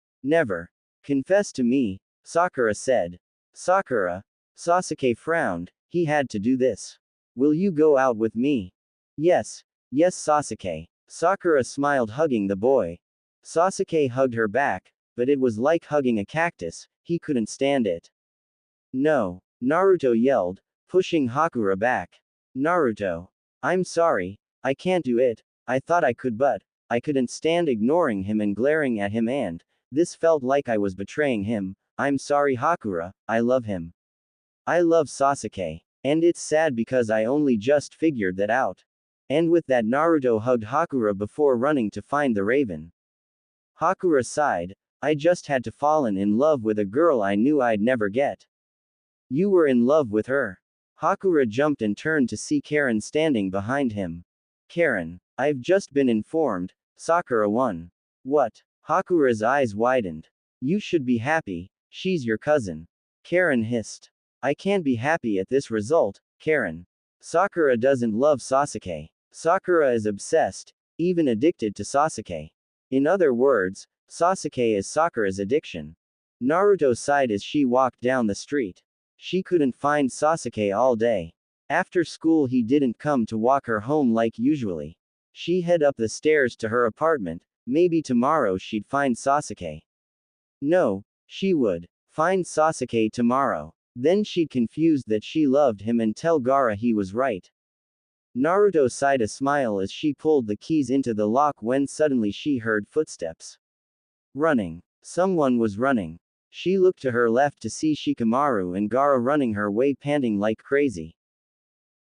Confess to me, Sakura said. Sakura. Sasuke frowned, he had to do this. Will you go out with me? Yes Sasuke. Sakura smiled hugging the boy. Sasuke hugged her back, but it was like hugging a cactus, he couldn't stand it. No, Naruto yelled, pushing Hakura back. Naruto. I'm sorry, I can't do it, I thought I could but, I couldn't stand ignoring him and glaring at him and, this felt like I was betraying him, I'm sorry Hakura, I love him. I love Sasuke. And it's sad because I only just figured that out. And with that Naruto hugged Hakura before running to find the raven. Hakura sighed, I just had to fallen in love with a girl I knew I'd never get. You were in love with her. Hakura jumped and turned to see Karen standing behind him. Karen, I've just been informed, Sakura won. What? Hakura's eyes widened. You should be happy, she's your cousin. Karen hissed. I can't be happy at this result, Karen. Sakura doesn't love Sasuke. Sakura is obsessed, even addicted to Sasuke. In other words, Sasuke is Sakura's addiction. Naruto sighed as she walked down the street. She couldn't find Sasuke all day. After school he didn't come to walk her home like usually. She head up the stairs to her apartment, Maybe tomorrow she'd find Sasuke. No, she would find Sasuke tomorrow. Then she'd confuse that she loved him and tell Gaara he was right. Naruto sighed a smile as she pulled the keys into the lock when suddenly she heard footsteps. Running. Someone was running. She looked to her left to see Shikamaru and Gaara running her way panting like crazy.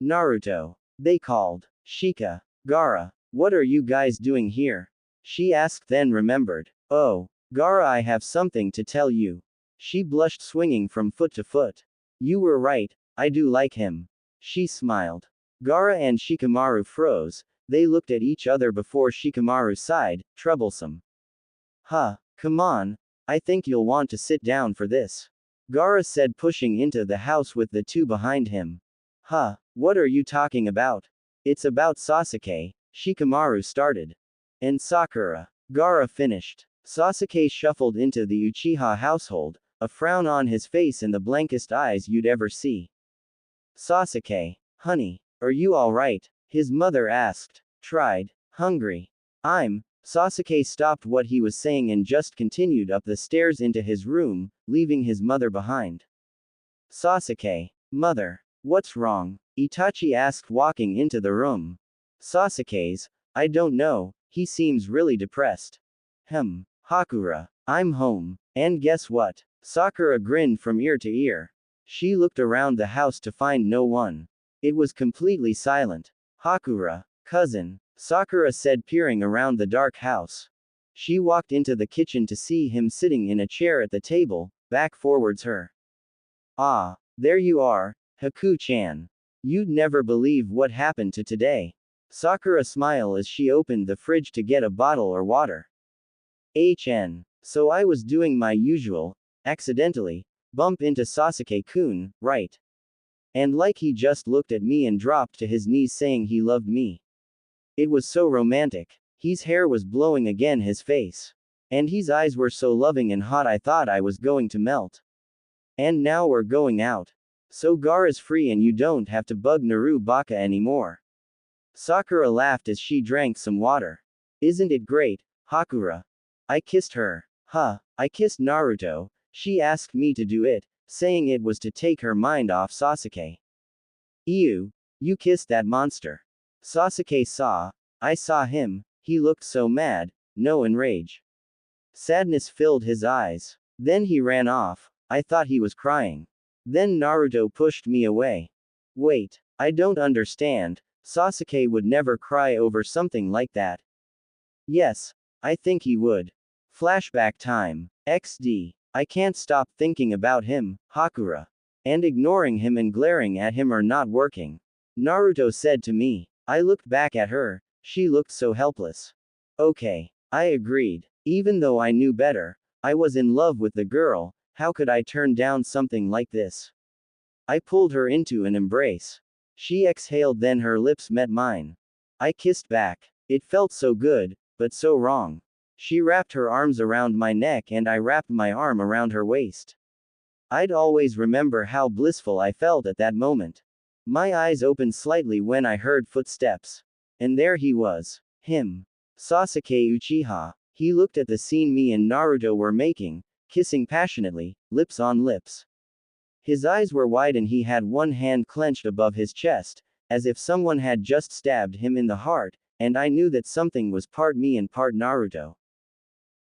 Naruto. They called. Shika. Gaara. What are you guys doing here? She asked then remembered. Oh, Gaara, I have something to tell you. She blushed swinging from foot to foot. You were right, I do like him. She smiled. Gaara and Shikamaru froze. They looked at each other before Shikamaru sighed, troublesome. Huh, come on. I think you'll want to sit down for this. Gaara said, pushing into the house with the two behind him. Huh, what are you talking about? It's about Sasuke, Shikamaru started. And Sakura. Gaara finished. Sasuke shuffled into the Uchiha household, a frown on his face and the blankest eyes you'd ever see. Sasuke, honey, are you alright? His mother asked. Tried. Hungry. Sasuke stopped what he was saying and just continued up the stairs into his room, leaving his mother behind. Sasuke. Mother. What's wrong? Itachi asked, walking into the room. Sasuke's, I don't know, he seems really depressed. Hakura. I'm home. And guess what? Sakura grinned from ear to ear. She looked around the house to find no one. It was completely silent. Hakura. Cousin. Sakura said, peering around the dark house. She walked into the kitchen to see him sitting in a chair at the table, back forwards her. Ah, there you are, Haku-chan. You'd never believe what happened to today. Sakura smiled as she opened the fridge to get a bottle or water. So I was doing my usual, accidentally, bump into Sasuke-kun, right? And like he just looked at me and dropped to his knees saying he loved me. It was so romantic. His hair was blowing again his face. And his eyes were so loving and hot I thought I was going to melt. And now we're going out. So Gaara's free and you don't have to bug Naru Baka anymore. Sakura laughed as she drank some water. Isn't it great, Hakura? I kissed her. I kissed Naruto. She asked me to do it, saying it was to take her mind off Sasuke. Ew. You kissed that monster. Sasuke saw. I saw him. He looked so mad, no enrage. Sadness filled his eyes. Then he ran off. I thought he was crying. Then Naruto pushed me away. Wait, I don't understand. Sasuke would never cry over something like that. Yes, I think he would. Flashback time. XD. I can't stop thinking about him, Hakura. And ignoring him and glaring at him are not working. Naruto said to me. I looked back at her. She looked so helpless. Okay. I agreed. Even though I knew better, I was in love with the girl, how could I turn down something like this? I pulled her into an embrace. She exhaled, then her lips met mine. I kissed back. It felt so good, but so wrong. She wrapped her arms around my neck and I wrapped my arm around her waist. I'd always remember how blissful I felt at that moment. My eyes opened slightly when I heard footsteps. And there he was. Him. Sasuke Uchiha. He looked at the scene me and Naruto were making, kissing passionately, lips on lips. His eyes were wide and he had one hand clenched above his chest, as if someone had just stabbed him in the heart, and I knew that something was part me and part Naruto.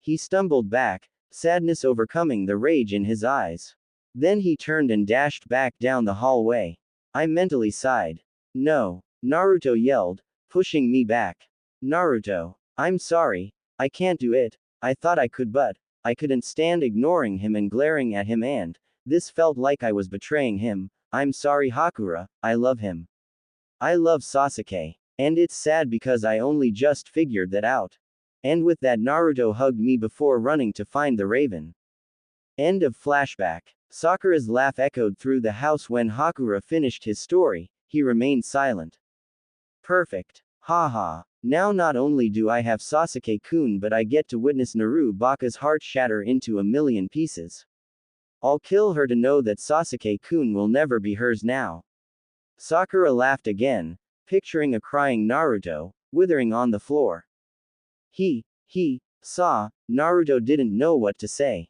He stumbled back, sadness overcoming the rage in his eyes. Then he turned and dashed back down the hallway. I mentally sighed. No, Naruto yelled, pushing me back. Naruto, I'm sorry, I can't do it. I thought I could, but I couldn't stand ignoring him and glaring at him, and this felt like I was betraying him. I'm sorry, Hakura, I love him. I love Sasuke. And it's sad because I only just figured that out. And with that, Naruto hugged me before running to find the raven. End of flashback. Sakura's laugh echoed through the house when Hakura finished his story. He remained silent. Perfect. Haha. Now not only do I have Sasuke-kun, but I get to witness Naru Baka's heart shatter into a million pieces. I'll kill her to know that Sasuke-kun will never be hers now. Sakura laughed again, picturing a crying Naruto, withering on the floor. saw, Naruto didn't know what to say.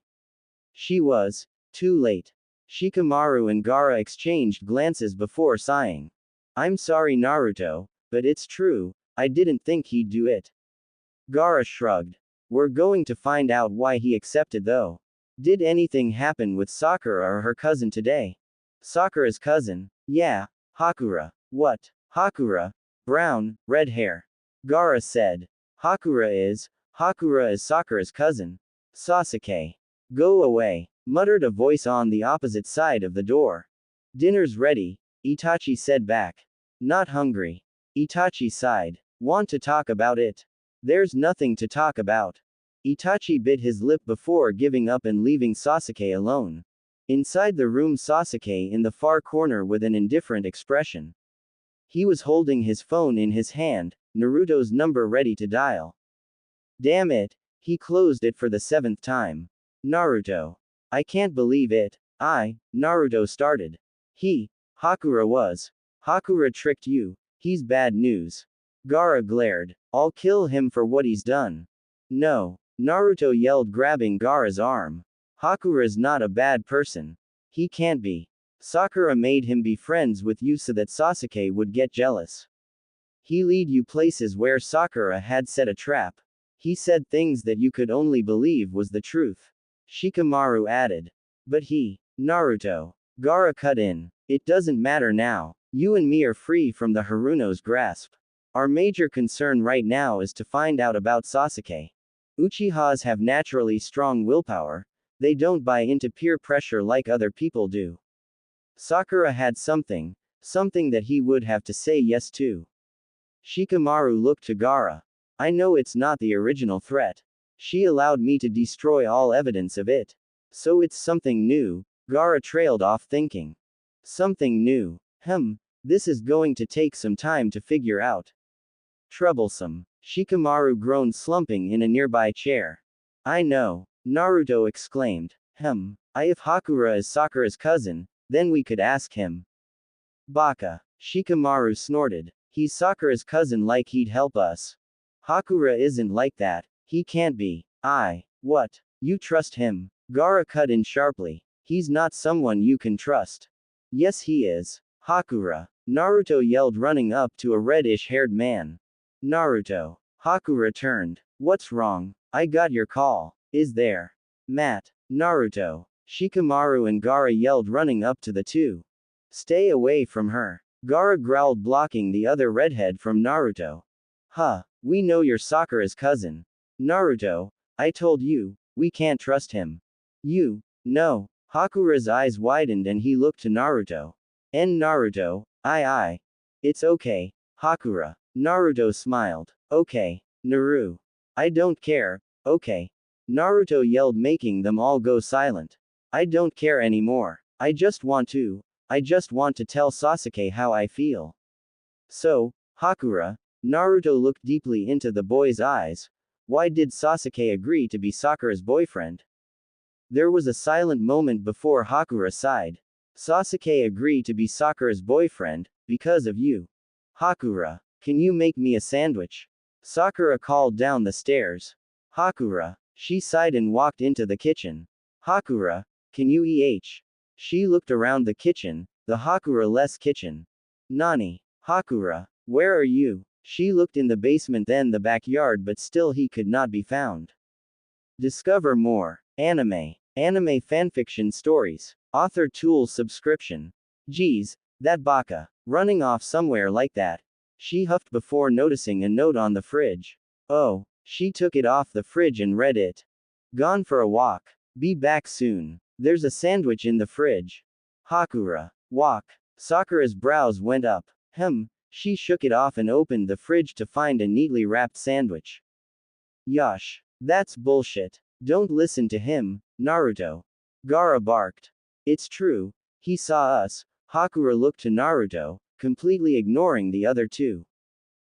She was too late. Shikamaru and Gaara exchanged glances before sighing. I'm sorry, Naruto, but it's true, I didn't think he'd do it. Gaara shrugged. We're going to find out why he accepted though. Did anything happen with Sakura or her cousin today? Sakura's cousin? Yeah, Hakura. What? Hakura? Brown, red hair. Gaara said. Hakura is Sakura's cousin. Sasuke. Go away, muttered a voice on the opposite side of the door. Dinner's ready, Itachi said back. Not hungry. Itachi sighed. Want to talk about it? There's nothing to talk about. Itachi bit his lip before giving up and leaving Sasuke alone. Inside the room, Sasuke in the far corner with an indifferent expression. He was holding his phone in his hand, Naruto's number ready to dial. Damn it, he closed it for the 7th time. Naruto. I can't believe it. Naruto started. Hakura tricked you. He's bad news. Gaara glared. I'll kill him for what he's done. No. Naruto yelled, grabbing Gaara's arm. Hakura's not a bad person. He can't be. Sakura made him be friends with you so that Sasuke would get jealous. He lead you places where Sakura had set a trap. He said things that you could only believe was the truth. Shikamaru added. But Naruto. Gaara cut in. It doesn't matter now. You and me are free from the Haruno's grasp. Our major concern right now is to find out about Sasuke. Uchihas have naturally strong willpower. They don't buy into peer pressure like other people do. Sakura had something that he would have to say yes to. Shikamaru looked to Gaara. I know it's not the original threat. She allowed me to destroy all evidence of it. So it's something new, Gaara trailed off thinking. Something new. This is going to take some time to figure out. Troublesome. Shikamaru groaned, slumping in a nearby chair. I know, Naruto exclaimed. If Hakura is Sakura's cousin, then we could ask him. Baka. Shikamaru snorted. He's Sakura's cousin, like he'd help us. Hakura isn't like that. He can't be. What? You trust him? Gaara cut in sharply. He's not someone you can trust. Yes, he is. Hakura. Naruto yelled, running up to a reddish-haired man. Naruto. Hakura turned. What's wrong? I got your call. Is there? Matt. Naruto. Shikamaru and Gaara yelled, running up to the two. Stay away from her. Gaara growled, blocking the other redhead from Naruto. We know you're Sakura's cousin. Naruto, I told you, we can't trust him. You? No. Hakura's eyes widened and he looked to Naruto. Naruto, It's okay, Hakura. Naruto smiled. Okay, Naru. I don't care, okay. Naruto yelled, making them all go silent. I don't care anymore. I just want to tell Sasuke how I feel. So, Hakura, Naruto looked deeply into the boy's eyes. Why did Sasuke agree to be Sakura's boyfriend? There was a silent moment before Hakura sighed. Sasuke agreed to be Sakura's boyfriend, because of you. Hakura, can you make me a sandwich? Sakura called down the stairs. Hakura, she sighed and walked into the kitchen. Hakura, can you eat? She looked around the kitchen, the Hakura-less kitchen. Nani? Hakura, where are you? She looked in the basement, then the backyard, but still he could not be found. Discover more. Anime fanfiction stories. Author Tools subscription. Geez, that baka. Running off somewhere like that. She huffed before noticing a note on the fridge. Oh, she took it off the fridge and read it. Gone for a walk. Be back soon. There's a sandwich in the fridge. Hakura. Walk. Sakura's brows went up. She shook it off and opened the fridge to find a neatly wrapped sandwich. Yosh. That's bullshit. Don't listen to him, Naruto. Gaara barked. It's true. He saw us. Hakura looked to Naruto, completely ignoring the other two.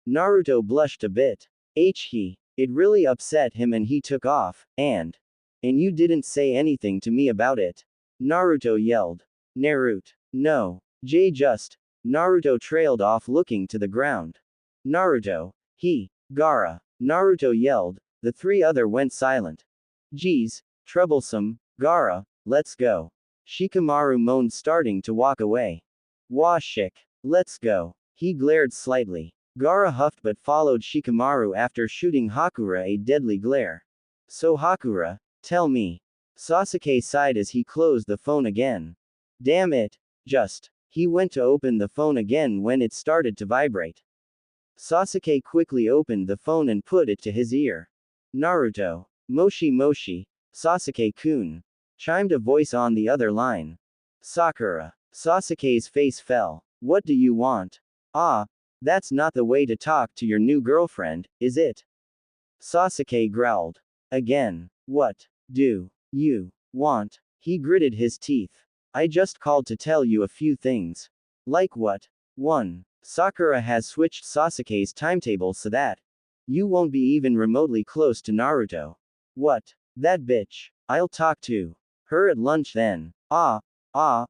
Naruto blushed a bit. It really upset him and he took off, and you didn't say anything to me about it. Naruto yelled. Naruto. No. Naruto trailed off, looking to the ground. Naruto. Gaara. Naruto yelled, The three other went silent. Geez, troublesome, Gaara, let's go. Shikamaru moaned, starting to walk away. Washik, let's go. He glared slightly. Gaara huffed but followed Shikamaru after shooting Hakura a deadly glare. So Hakura, tell me. Sasuke sighed as he closed the phone again. Damn it. He went to open the phone again when it started to vibrate. Sasuke quickly opened the phone and put it to his ear. Naruto. Moshi Moshi, Sasuke-kun. Chimed a voice on the other line. Sakura. Sasuke's face fell. What do you want? Ah, that's not the way to talk to your new girlfriend, is it? Sasuke growled. Again. What do you want? He gritted his teeth. I just called to tell you a few things. Like what? 1. Sakura has switched Sasuke's timetable so that you won't be even remotely close to Naruto. What? That bitch. I'll talk to her at lunch then. Sasuke-kun.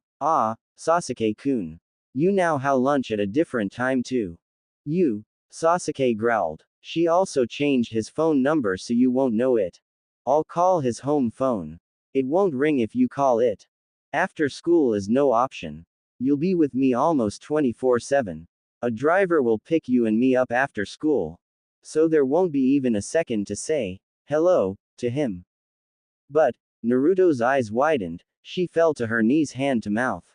You now have lunch at a different time too. You. Sasuke growled. She also changed his phone number so you won't know it. I'll call his home phone. It won't ring if you call it. After school is no option. You'll be with me almost 24/7. A driver will pick you and me up after school. So there won't be even a second to say hello to him. But Naruto's eyes widened, she fell to her knees, hand to mouth.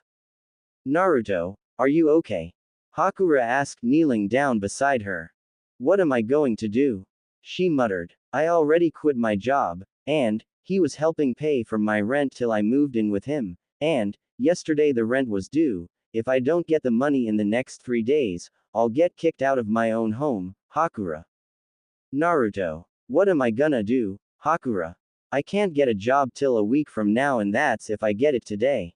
Naruto, are you okay? Hakura asked, kneeling down beside her. What am I going to do? She muttered. I already quit my job, and he was helping pay for my rent till I moved in with him, and yesterday the rent was due. If I don't get the money in the next 3 days, I'll get kicked out of my own home, Hakura. Naruto. What am I gonna do, Hakura? I can't get a job till a week from now, and that's if I get it today.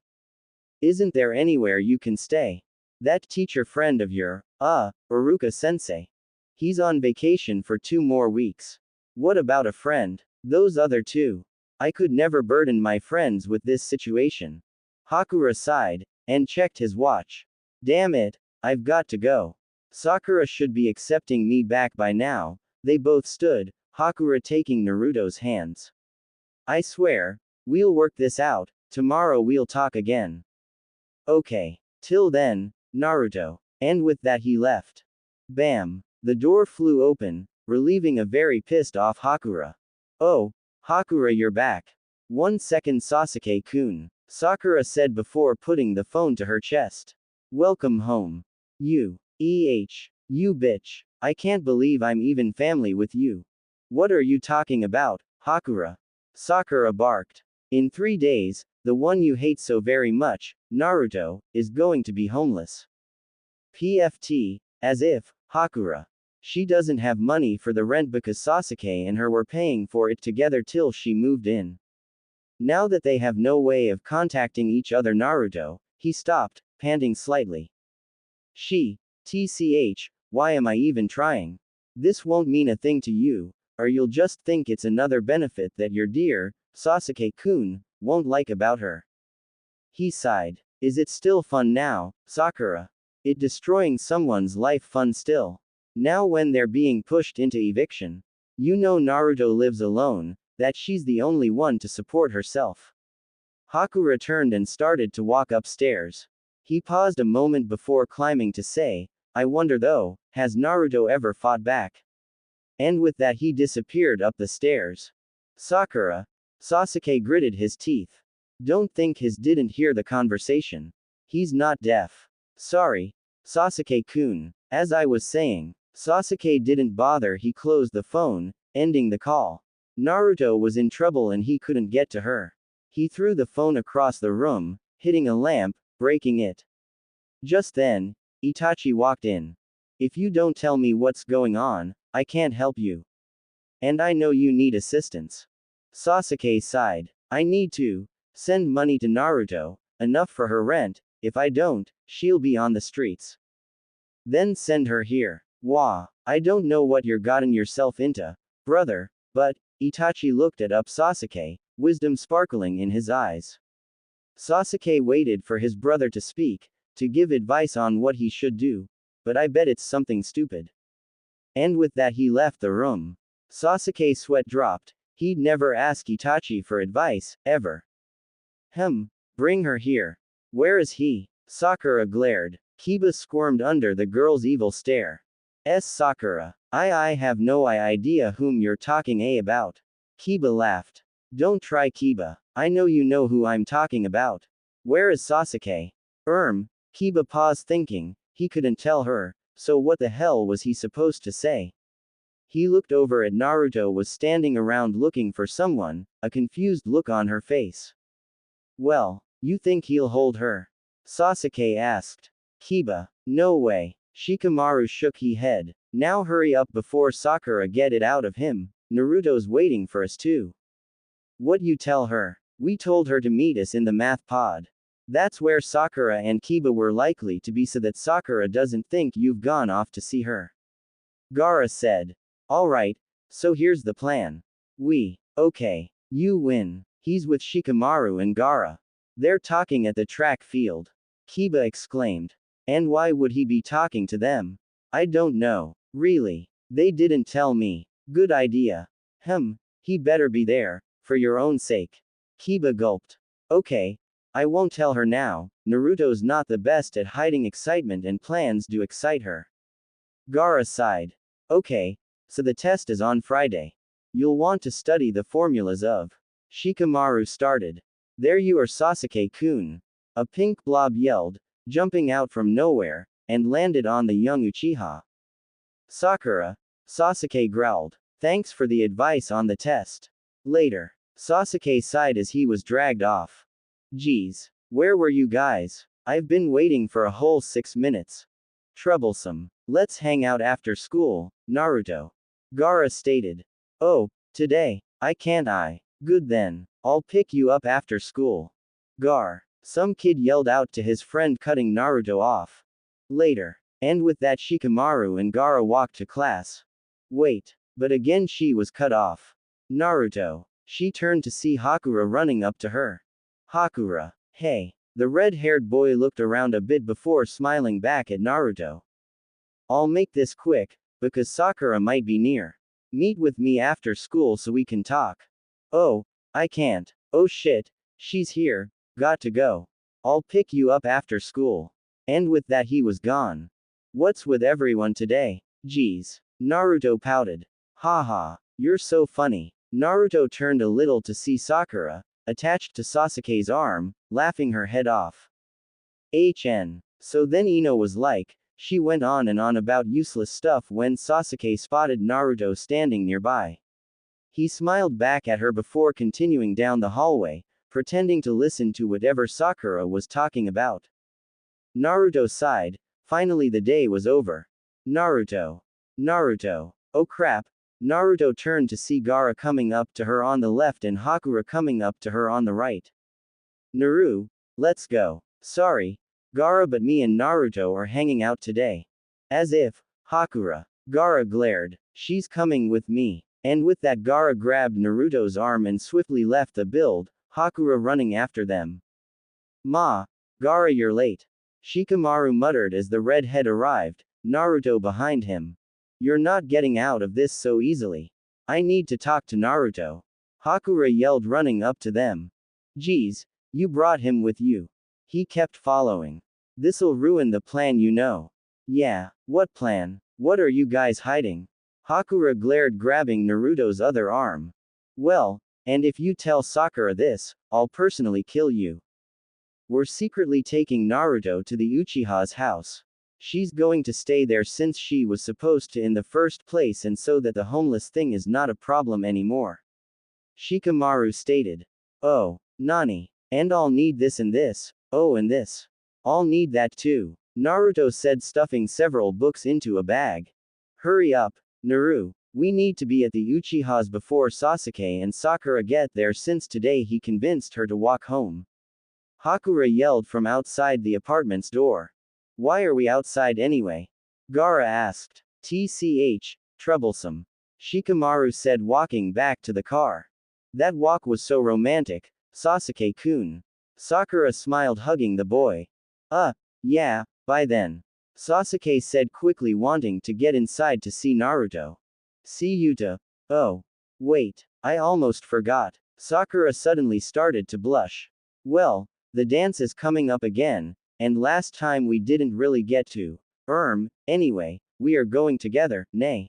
Isn't there anywhere you can stay? That teacher friend of your, Uruka-sensei. He's on vacation for 2 more weeks. What about a friend? Those other 2. I could never burden my friends with this situation. Hakura sighed, and checked his watch. Damn it, I've got to go. Sakura should be accepting me back by now. They both stood, Hakura taking Naruto's hands. I swear, we'll work this out, tomorrow we'll talk again. Okay. Till then, Naruto. And with that he left. Bam. The door flew open, relieving a very pissed off Hakura. Oh, Hakura, you're back. 1 second, Sasuke-kun. Sakura said before putting the phone to her chest. Welcome home. You bitch. I can't believe I'm even family with you. What are you talking about, Hakura? Sakura barked. In 3 days, the one you hate so very much, Naruto, is going to be homeless. PFT, as if, Hakura. She doesn't have money for the rent because Sasuke and her were paying for it together till she moved in. Now that they have no way of contacting each other, Naruto, he stopped, panting slightly. TCH, why am I even trying? This won't mean a thing to you, or you'll just think it's another benefit that your dear, Sasuke-kun, won't like about her. He sighed. Is it still fun now, Sakura? It destroying someone's life fun still? Now when they're being pushed into eviction. You know Naruto lives alone, that she's the only one to support herself. Hakura turned and started to walk upstairs. He paused a moment before climbing to say, I wonder though, has Naruto ever fought back? And with that he disappeared up the stairs. Sakura. Sasuke gritted his teeth. Don't think his didn't hear the conversation. He's not deaf. Sorry, Sasuke-kun. As I was saying, Sasuke didn't bother, he closed the phone, ending the call. Naruto was in trouble and he couldn't get to her. He threw the phone across the room, hitting a lamp, breaking it. Just then, Itachi walked in. If you don't tell me what's going on, I can't help you. And I know you need assistance. Sasuke sighed. I need to send money to Naruto, enough for her rent. If I don't, she'll be on the streets. Then send her here. Wah, I don't know what you're gotten yourself into, brother, but, Itachi looked at Sasuke, wisdom sparkling in his eyes. Sasuke waited for his brother to speak, to give advice on what he should do, but I bet it's something stupid. And with that he left the room. Sasuke's sweat dropped. He'd never ask Itachi for advice, ever. Bring her here. Where is he? Sakura glared. Kiba squirmed under the girl's evil stare. Sakura. I have no idea whom you're talking about. Kiba laughed. Don't try, Kiba. I know you know who I'm talking about. Where is Sasuke? Kiba paused, thinking. He couldn't tell her, so what the hell was he supposed to say? He looked over at Naruto was standing around looking for someone, a confused look on her face. Well, you think he'll hold her? Sasuke asked. Kiba. No way. Shikamaru shook his head. Now hurry up before Sakura get it out of him. Naruto's waiting for us too. What you tell her? We told her to meet us in the math pod. That's where Sakura and Kiba were likely to be so that Sakura doesn't think you've gone off to see her. Gaara said. Alright, so here's the plan. Okay. You win. He's with Shikamaru and Gaara. They're talking at the track field. Kiba exclaimed. And why would he be talking to them? I don't know. Really. They didn't tell me. Good idea. He better be there, for your own sake. Kiba gulped. Okay. I won't tell her now. Naruto's not the best at hiding excitement and plans to excite her. Gaara sighed. Okay. So the test is on Friday. You'll want to study the formulas of. Shikamaru started. There you are, Sasuke-kun. A pink blob yelled, jumping out from nowhere, and landed on the young Uchiha. Sakura. Sasuke growled. Thanks for the advice on the test. Later. Sasuke sighed as he was dragged off. Geez. Where were you guys? I've been waiting for a whole 6 minutes. Troublesome. Let's hang out after school, Naruto. Gaara stated. Oh, today? I can't. Good then. I'll pick you up after school. Gar. Some kid yelled out to his friend, cutting Naruto off. Later. And with that, Shikamaru and Gaara walked to class. Wait. But again she was cut off. Naruto. She turned to see Hakura running up to her. Hakura. Hey. The red-haired boy looked around a bit before smiling back at Naruto. I'll make this quick, because Sakura might be near. Meet with me after school so we can talk. Oh, I can't. Oh shit, she's here. Got to go. I'll pick you up after school. And with that he was gone. What's with everyone today? Geez. Naruto pouted. Haha, you're so funny. Naruto turned a little to see Sakura, attached to Sasuke's arm, laughing her head off. So then Ino was like, she went on and on about useless stuff when Sasuke spotted Naruto standing nearby. He smiled back at her before continuing down the hallway, pretending to listen to whatever Sakura was talking about. Naruto sighed. Finally the day was over. Naruto. Oh crap. Naruto turned to see Gaara coming up to her on the left and Hakura coming up to her on the right. Naru, let's go. Sorry, Gaara, but me and Naruto are hanging out today. As if. Hakura. Gaara glared. She's coming with me. And with that Gaara grabbed Naruto's arm and swiftly left the build, Hakura running after them. Gaara, you're late. Shikamaru muttered as the redhead arrived, Naruto behind him. You're not getting out of this so easily. I need to talk to Naruto. Hakura yelled, running up to them. Geez, you brought him with you. He kept following. This'll ruin the plan, you know. Yeah, what plan? What are you guys hiding? Hakura glared, grabbing Naruto's other arm. Well, and if you tell Sakura this, I'll personally kill you. We're secretly taking Naruto to the Uchiha's house. She's going to stay there since she was supposed to in the first place, and so that the homeless thing is not a problem anymore. Shikamaru stated. Oh, Nani. And I'll need this and this. Oh, and this. I'll need that too. Naruto said, stuffing several books into a bag. Hurry up, Naru. We need to be at the Uchiha's before Sasuke and Sakura get there, since today he convinced her to walk home. Hakura yelled from outside the apartment's door. Why are we outside anyway? Gaara asked. Troublesome. Shikamaru said, walking back to the car. That walk was so romantic, Sasuke-kun. Sakura smiled, hugging the boy. Yeah, bye then. Sasuke said quickly, wanting to get inside to see Naruto. See Yuta. Oh. Wait. I almost forgot. Sakura suddenly started to blush. Well, the dance is coming up again, and last time we didn't really get to. Anyway, we are going together, nay.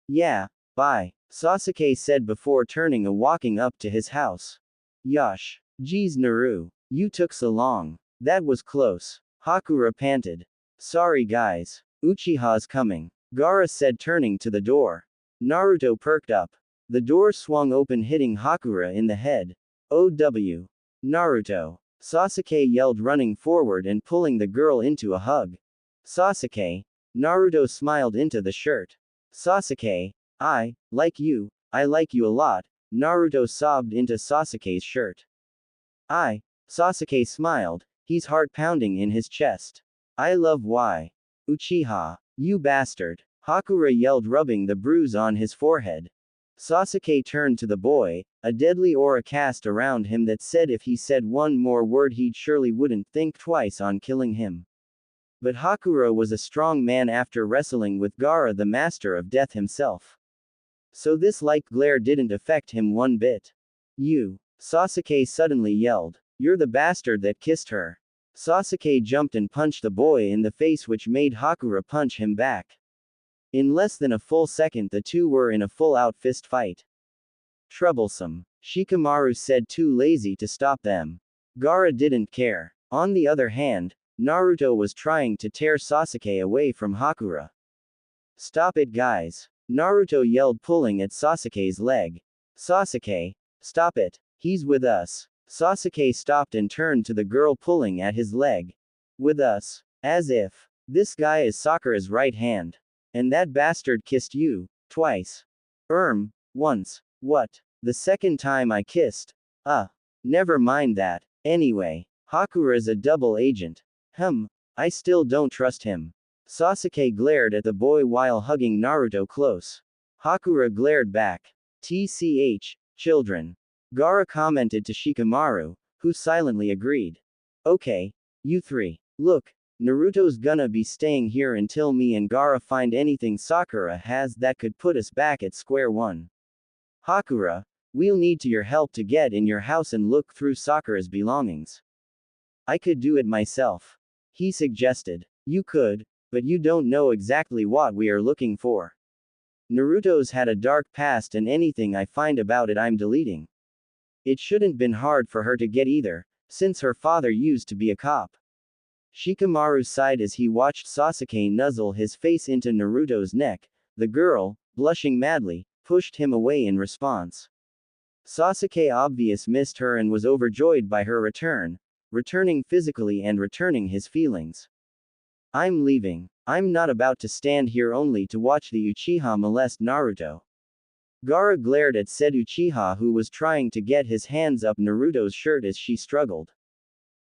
Yeah, bye, Sasuke said before turning and walking up to his house. Yosh. Geez Naru. You took so long. That was close. Hakura panted. Sorry guys. Uchiha's coming. Gaara said turning to the door. Naruto perked up. The door swung open hitting Hakura in the head. OW. Naruto. Sasuke yelled running forward and pulling the girl into a hug. Sasuke. Naruto smiled into the shirt. Sasuke. I like you a lot, Naruto sobbed into Sasuke's shirt. Sasuke smiled, his heart pounding in his chest. I love why. Uchiha. You bastard. Hakura yelled rubbing the bruise on his forehead. Sasuke turned to the boy, a deadly aura cast around him that said if he said one more word he surely wouldn't think twice on killing him. But Hakura was a strong man after wrestling with Gaara the master of death himself. So this light glare didn't affect him one bit. You. Sasuke suddenly yelled. You're the bastard that kissed her. Sasuke jumped and punched the boy in the face which made Hakura punch him back. In less than a full second the two were in a full-out fist fight. Troublesome. Shikamaru said too lazy to stop them. Gaara didn't care. On the other hand, Naruto was trying to tear Sasuke away from Hakura. Stop it guys. Naruto yelled pulling at Sasuke's leg. Sasuke. Stop it. He's with us. Sasuke stopped and turned to the girl pulling at his leg. With us. As if. This guy is Sakura's right hand. And that bastard kissed you. Twice. Once. What? The second time I kissed. Never mind that. Anyway. Hakura's a double agent. I still don't trust him. Sasuke glared at the boy while hugging Naruto close. Hakura glared back. TCH, children. Gaara commented to Shikamaru, who silently agreed. Okay, you three. Look, Naruto's gonna be staying here until me and Gaara find anything Sakura has that could put us back at square one. Hakura, we'll need your help to get in your house and look through Sakura's belongings. I could do it myself. He suggested. You could, but you don't know exactly what we are looking for. Naruto's had a dark past and anything I find about it I'm deleting. It shouldn't been hard for her to get either, since her father used to be a cop. Shikamaru sighed as he watched Sasuke nuzzle his face into Naruto's neck. The girl, blushing madly, pushed him away in response. Sasuke obviously missed her and was overjoyed by her return, returning physically and returning his feelings. I'm leaving. I'm not about to stand here only to watch the Uchiha molest Naruto. Gaara glared at said Uchiha who was trying to get his hands up Naruto's shirt as she struggled.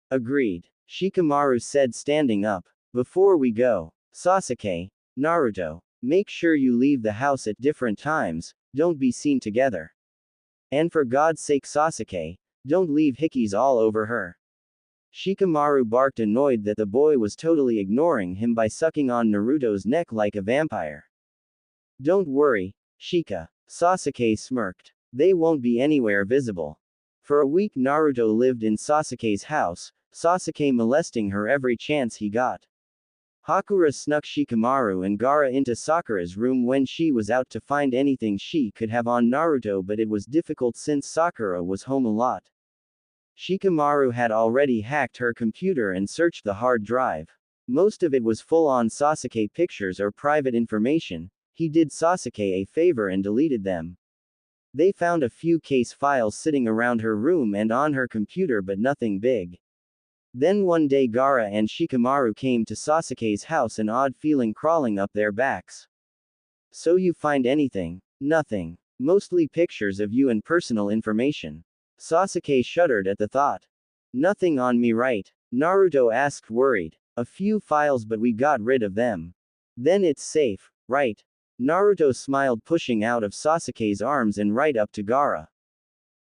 Agreed. Shikamaru said standing up. Before we go, Sasuke, Naruto, make sure you leave the house at different times, don't be seen together. And for God's sake Sasuke, don't leave hickeys all over her. Shikamaru barked annoyed that the boy was totally ignoring him by sucking on Naruto's neck like a vampire. Don't worry, Shika. Sasuke smirked. They won't be anywhere visible. For a week Naruto lived in Sasuke's house, Sasuke molesting her every chance he got. Hakura snuck Shikamaru and Gaara into Sakura's room when she was out to find anything she could have on Naruto, but it was difficult since Sakura was home a lot. Shikamaru had already hacked her computer and searched the hard drive. Most of it was full-on Sasuke pictures or private information. He did Sasuke a favor and deleted them. They found a few case files sitting around her room and on her computer but nothing big. Then one day Gaara and Shikamaru came to Sasuke's house, an odd feeling crawling up their backs. So you find anything? Nothing. Mostly pictures of you and personal information. Sasuke shuddered at the thought. Nothing on me, right? Naruto asked worried. A few files but we got rid of them. Then it's safe, right? Naruto smiled pushing out of Sasuke's arms and right up to Gaara.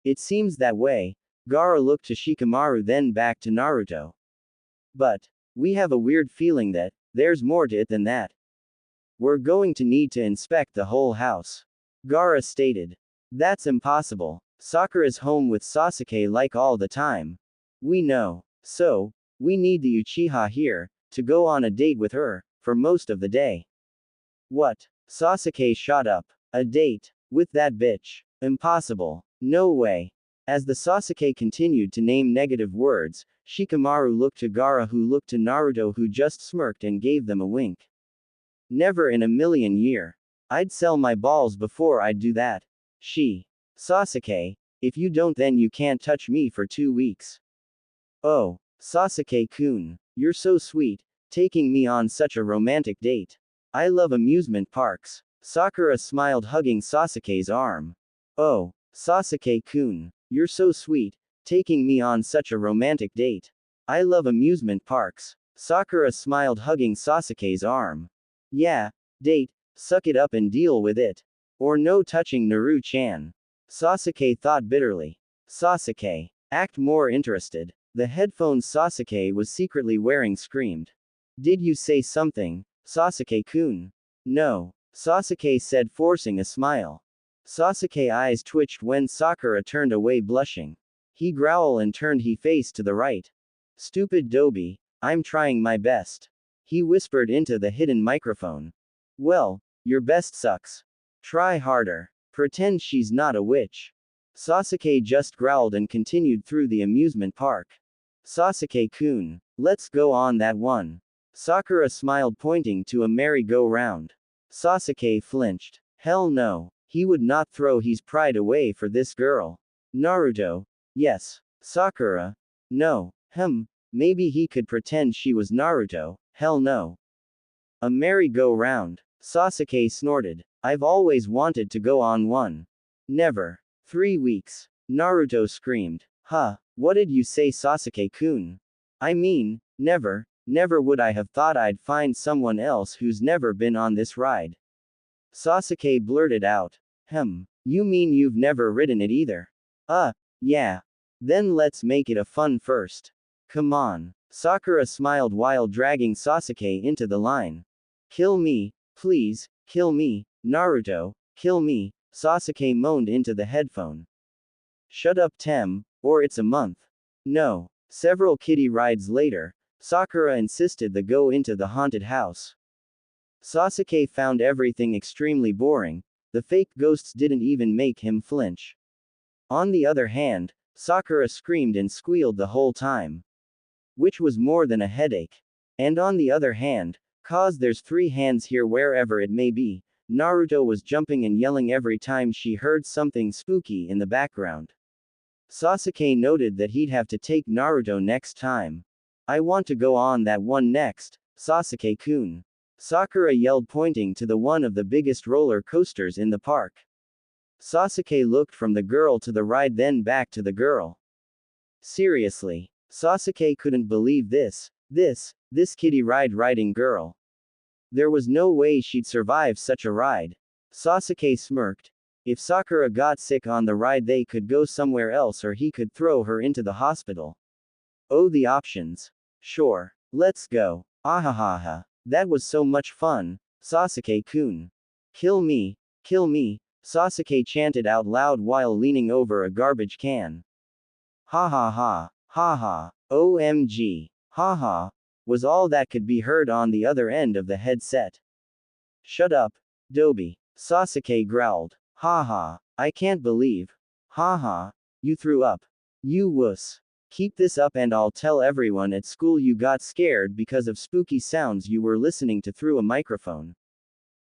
It seems that way. Gaara looked to Shikamaru then back to Naruto. But we have a weird feeling that there's more to it than that. We're going to need to inspect the whole house. Gaara stated. That's impossible. Sakura's home with Sasuke like all the time. We know. So, we need the Uchiha here, to go on a date with her, for most of the day. What? Sasuke shot up. A date? With that bitch? Impossible. No way. As the Sasuke continued to name negative words, Shikamaru looked to Gaara who looked to Naruto who just smirked and gave them a wink. Never in a million year. I'd sell my balls before I'd do that. Sasuke, if you don't then you can't touch me for 2 weeks. Oh, Sasuke-kun, you're so sweet, taking me on such a romantic date. I love amusement parks. Sakura smiled hugging Sasuke's arm. Oh, Sasuke-kun, you're so sweet, taking me on such a romantic date. I love amusement parks. Sakura smiled hugging Sasuke's arm. Yeah, date, suck it up and deal with it. Or no touching Naru-chan. Sasuke thought bitterly. Sasuke, act more interested. The headphones Sasuke was secretly wearing screamed. Did you say something, Sasuke-kun? No, Sasuke said forcing a smile. Sasuke's eyes twitched when Sakura turned away blushing. He growled and turned his face to the right. Stupid Dobi, I'm trying my best. He whispered into the hidden microphone. Well, your best sucks. Try harder. Pretend she's not a witch. Sasuke just growled and continued through the amusement park. Sasuke-kun, let's go on that one. Sakura smiled pointing to a merry-go-round. Sasuke flinched. Hell no. He would not throw his pride away for this girl. Naruto. Yes. Sakura. No. Maybe he could pretend she was Naruto. Hell no. A merry-go-round. Sasuke snorted. I've always wanted to go on one. Never. 3 weeks. Naruto screamed. Huh, what did you say, Sasuke-kun? I mean, never would I have thought I'd find someone else who's never been on this ride. Sasuke blurted out. You mean you've never ridden it either? Yeah. Then let's make it a fun first. Come on. Sakura smiled while dragging Sasuke into the line. Kill me, please, kill me, Naruto, kill me, Sasuke moaned into the headphone. Shut up, Tem, or it's a month. No. Several kiddie rides later, Sakura insisted they go into the haunted house. Sasuke found everything extremely boring, the fake ghosts didn't even make him flinch. On the other hand, Sakura screamed and squealed the whole time. Which was more than a headache. And on the other hand, cause there's 3 hands here wherever it may be, Naruto was jumping and yelling every time she heard something spooky in the background. Sasuke noted that he'd have to take Naruto next time. I want to go on that one next, Sasuke-kun. Sakura yelled pointing to the one of the biggest roller coasters in the park. Sasuke looked from the girl to the ride then back to the girl. Seriously. Sasuke couldn't believe this kiddie ride riding girl. There was no way she'd survive such a ride. Sasuke smirked. If Sakura got sick on the ride they could go somewhere else or he could throw her into the hospital. Oh, the options. Sure. Let's go. Ahahaha. That was so much fun, Sasuke-kun. Kill me, Sasuke chanted out loud while leaning over a garbage can. Ha ha ha, ha ha, OMG, ha ha, was all that could be heard on the other end of the headset. Shut up, Dobi, Sasuke growled. Ha ha, I can't believe. Ha ha, you threw up. You wuss. Keep this up and I'll tell everyone at school you got scared because of spooky sounds you were listening to through a microphone.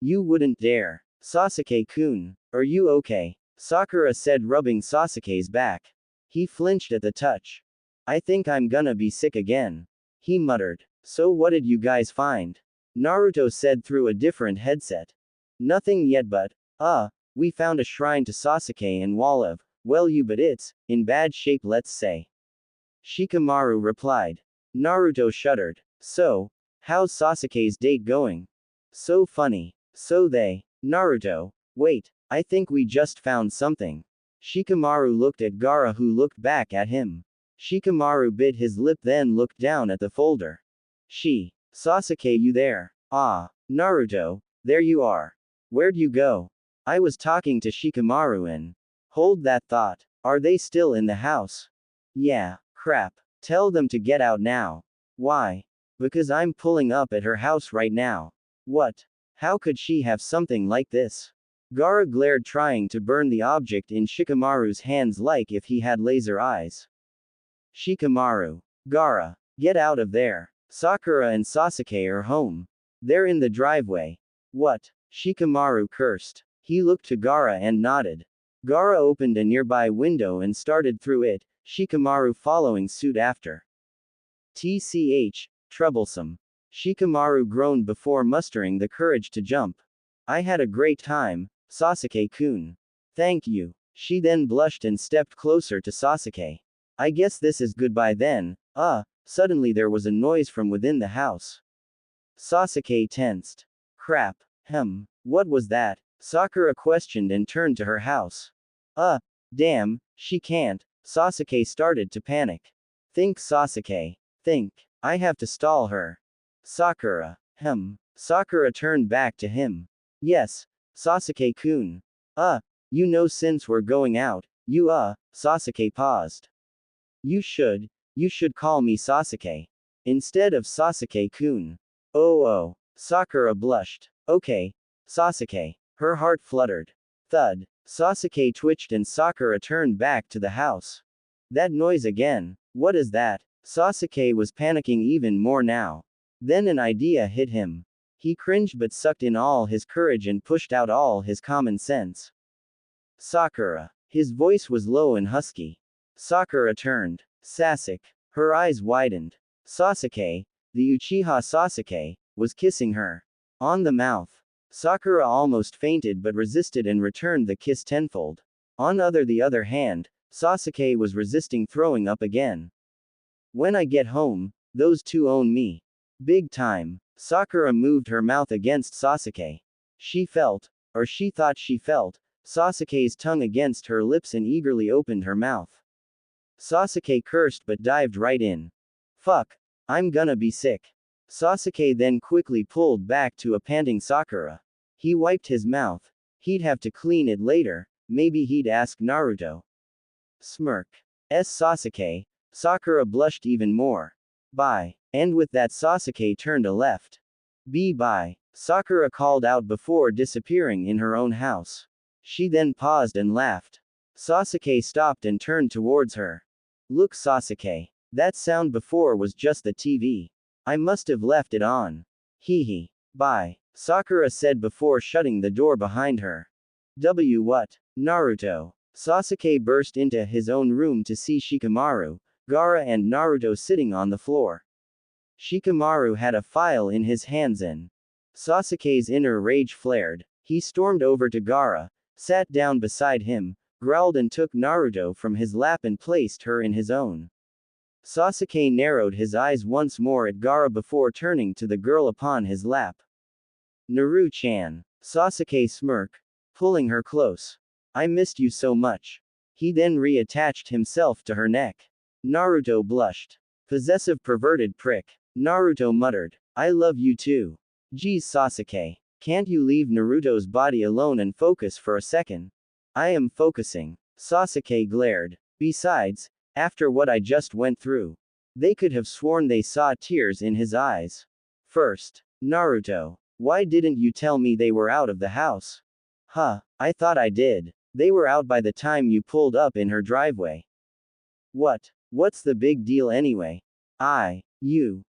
You wouldn't dare. Sasuke-kun, are you okay? Sakura said rubbing Sasuke's back. He flinched at the touch. I think I'm gonna be sick again. He muttered. So what did you guys find? Naruto said through a different headset. Nothing yet but, we found a shrine to Sasuke and Wall well but it's, in bad shape let's say. Shikamaru replied. Naruto shuddered. So, how's Sasuke's date going? So funny. So Naruto, wait, I think we just found something. Shikamaru looked at Gaara who looked back at him. Shikamaru bit his lip then looked down at the folder. Sasuke you there? Ah, Naruto, there you are. Where'd you go? I was talking to Shikamaru and. Hold that thought. Are they still in the house? Yeah, crap. Tell them to get out now. Why? Because I'm pulling up at her house right now. What? How could she have something like this? Gaara glared, trying to burn the object in Shikamaru's hands like if he had laser eyes. Shikamaru. Gaara. Get out of there. Sakura and Sasuke are home. They're in the driveway. What? Shikamaru cursed. He looked to Gaara and nodded. Gaara opened a nearby window and started through it, Shikamaru following suit after. TCH. Troublesome. Shikamaru groaned before mustering the courage to jump. I had a great time, Sasuke-kun. Thank you. She then blushed and stepped closer to Sasuke. I guess this is goodbye then. Suddenly there was a noise from within the house. Sasuke tensed. Crap. What was that? Sakura questioned and turned to her house. Damn, she can't. Sasuke started to panic. Think, Sasuke. Think. I have to stall her. Sakura. Sakura turned back to him. Yes, Sasuke-kun. Since we're going out, Sasuke paused. You should call me Sasuke. Instead of Sasuke-kun. Oh. Sakura blushed. Okay, Sasuke. Her heart fluttered. Thud. Sasuke twitched and Sakura turned back to the house. That noise again. What is that? Sasuke was panicking even more now. Then an idea hit him. He cringed but sucked in all his courage and pushed out all his common sense. Sakura. His voice was low and husky. Sakura turned. Sasuke. Her eyes widened. Sasuke, the Uchiha Sasuke, was kissing her. On the mouth. Sakura almost fainted but resisted and returned the kiss tenfold. The other hand, Sasuke was resisting throwing up again. When I get home, those two own me. Big time. Sakura moved her mouth against Sasuke. She thought she felt, Sasuke's tongue against her lips and eagerly opened her mouth. Sasuke cursed but dived right in. Fuck. I'm gonna be sick. Sasuke then quickly pulled back to a panting Sakura. He wiped his mouth. He'd have to clean it later, maybe he'd ask Naruto. Smirk. Sasuke. Sakura blushed even more. Bye. And with that Sasuke turned a left. Bye. Sakura called out before disappearing in her own house. She then paused and laughed. Sasuke stopped and turned towards her. Look, Sasuke. That sound before was just the TV. I must have left it on. Hee. Bye. Sakura said before shutting the door behind her. What? Naruto. Sasuke burst into his own room to see Shikamaru, Gaara and Naruto sitting on the floor. Shikamaru had a file in his hands and Sasuke's inner rage flared. He stormed over to Gaara, sat down beside him, growled and took Naruto from his lap and placed her in his own. Sasuke narrowed his eyes once more at Gaara before turning to the girl upon his lap. Naru-chan. Sasuke smirked, pulling her close. I missed you so much. He then reattached himself to her neck. Naruto blushed. Possessive perverted prick. Naruto muttered. I love you too. Geez, Sasuke. Can't you leave Naruto's body alone and focus for a second? I am focusing. Sasuke glared. Besides, after what I just went through, they could have sworn they saw tears in his eyes. First, Naruto. Why didn't you tell me they were out of the house? I thought I did. They were out by the time you pulled up in her driveway. What's the big deal anyway?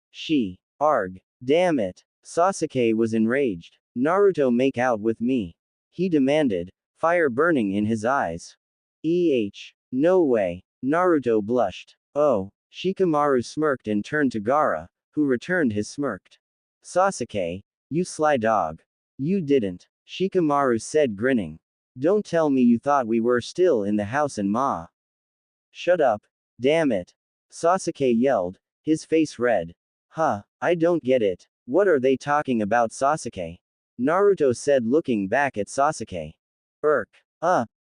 She. Arg. Damn it. Sasuke was enraged. Naruto, make out with me. He demanded, fire burning in his eyes. No way. Naruto blushed. Oh. Shikamaru smirked and turned to Gaara, who returned his smirked. Sasuke, you sly dog. You didn't. Shikamaru said, grinning. Don't tell me you thought we were still in the house and ma. Shut up. Damn it. Sasuke yelled, his face red. I don't get it. What are they talking about, Sasuke? Naruto said, looking back at Sasuke.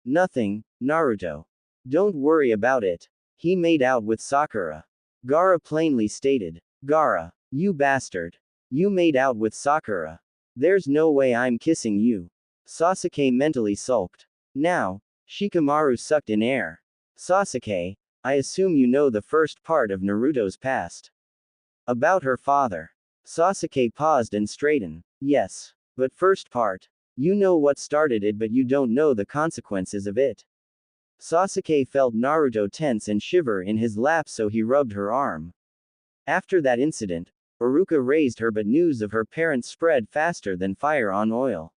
Nothing, Naruto. Don't worry about it. He made out with Sakura. Gaara plainly stated. Gaara, you bastard. You made out with Sakura. There's no way I'm kissing you. Sasuke mentally sulked. Now, Shikamaru sucked in air. Sasuke, I assume you know the first part of Naruto's past. About her father. Sasuke paused and straightened. Yes. But first part. You know what started it, but you don't know the consequences of it. Sasuke felt Naruto tense and shiver in his lap, so he rubbed her arm. After that incident, Iruka raised her, but news of her parents spread faster than fire on oil.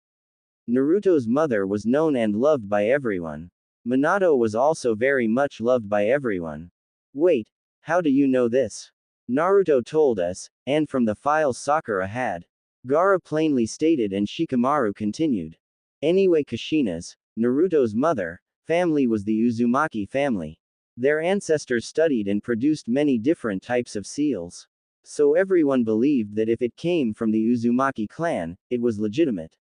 Naruto's mother was known and loved by everyone. Minato was also very much loved by everyone. Wait, how do you know this? Naruto told us, and from the files Sakura had. Gaara plainly stated, and Shikamaru continued. Anyway, Kushina's, Naruto's mother, family was the Uzumaki family. Their ancestors studied and produced many different types of seals. So everyone believed that if it came from the Uzumaki clan, it was legitimate.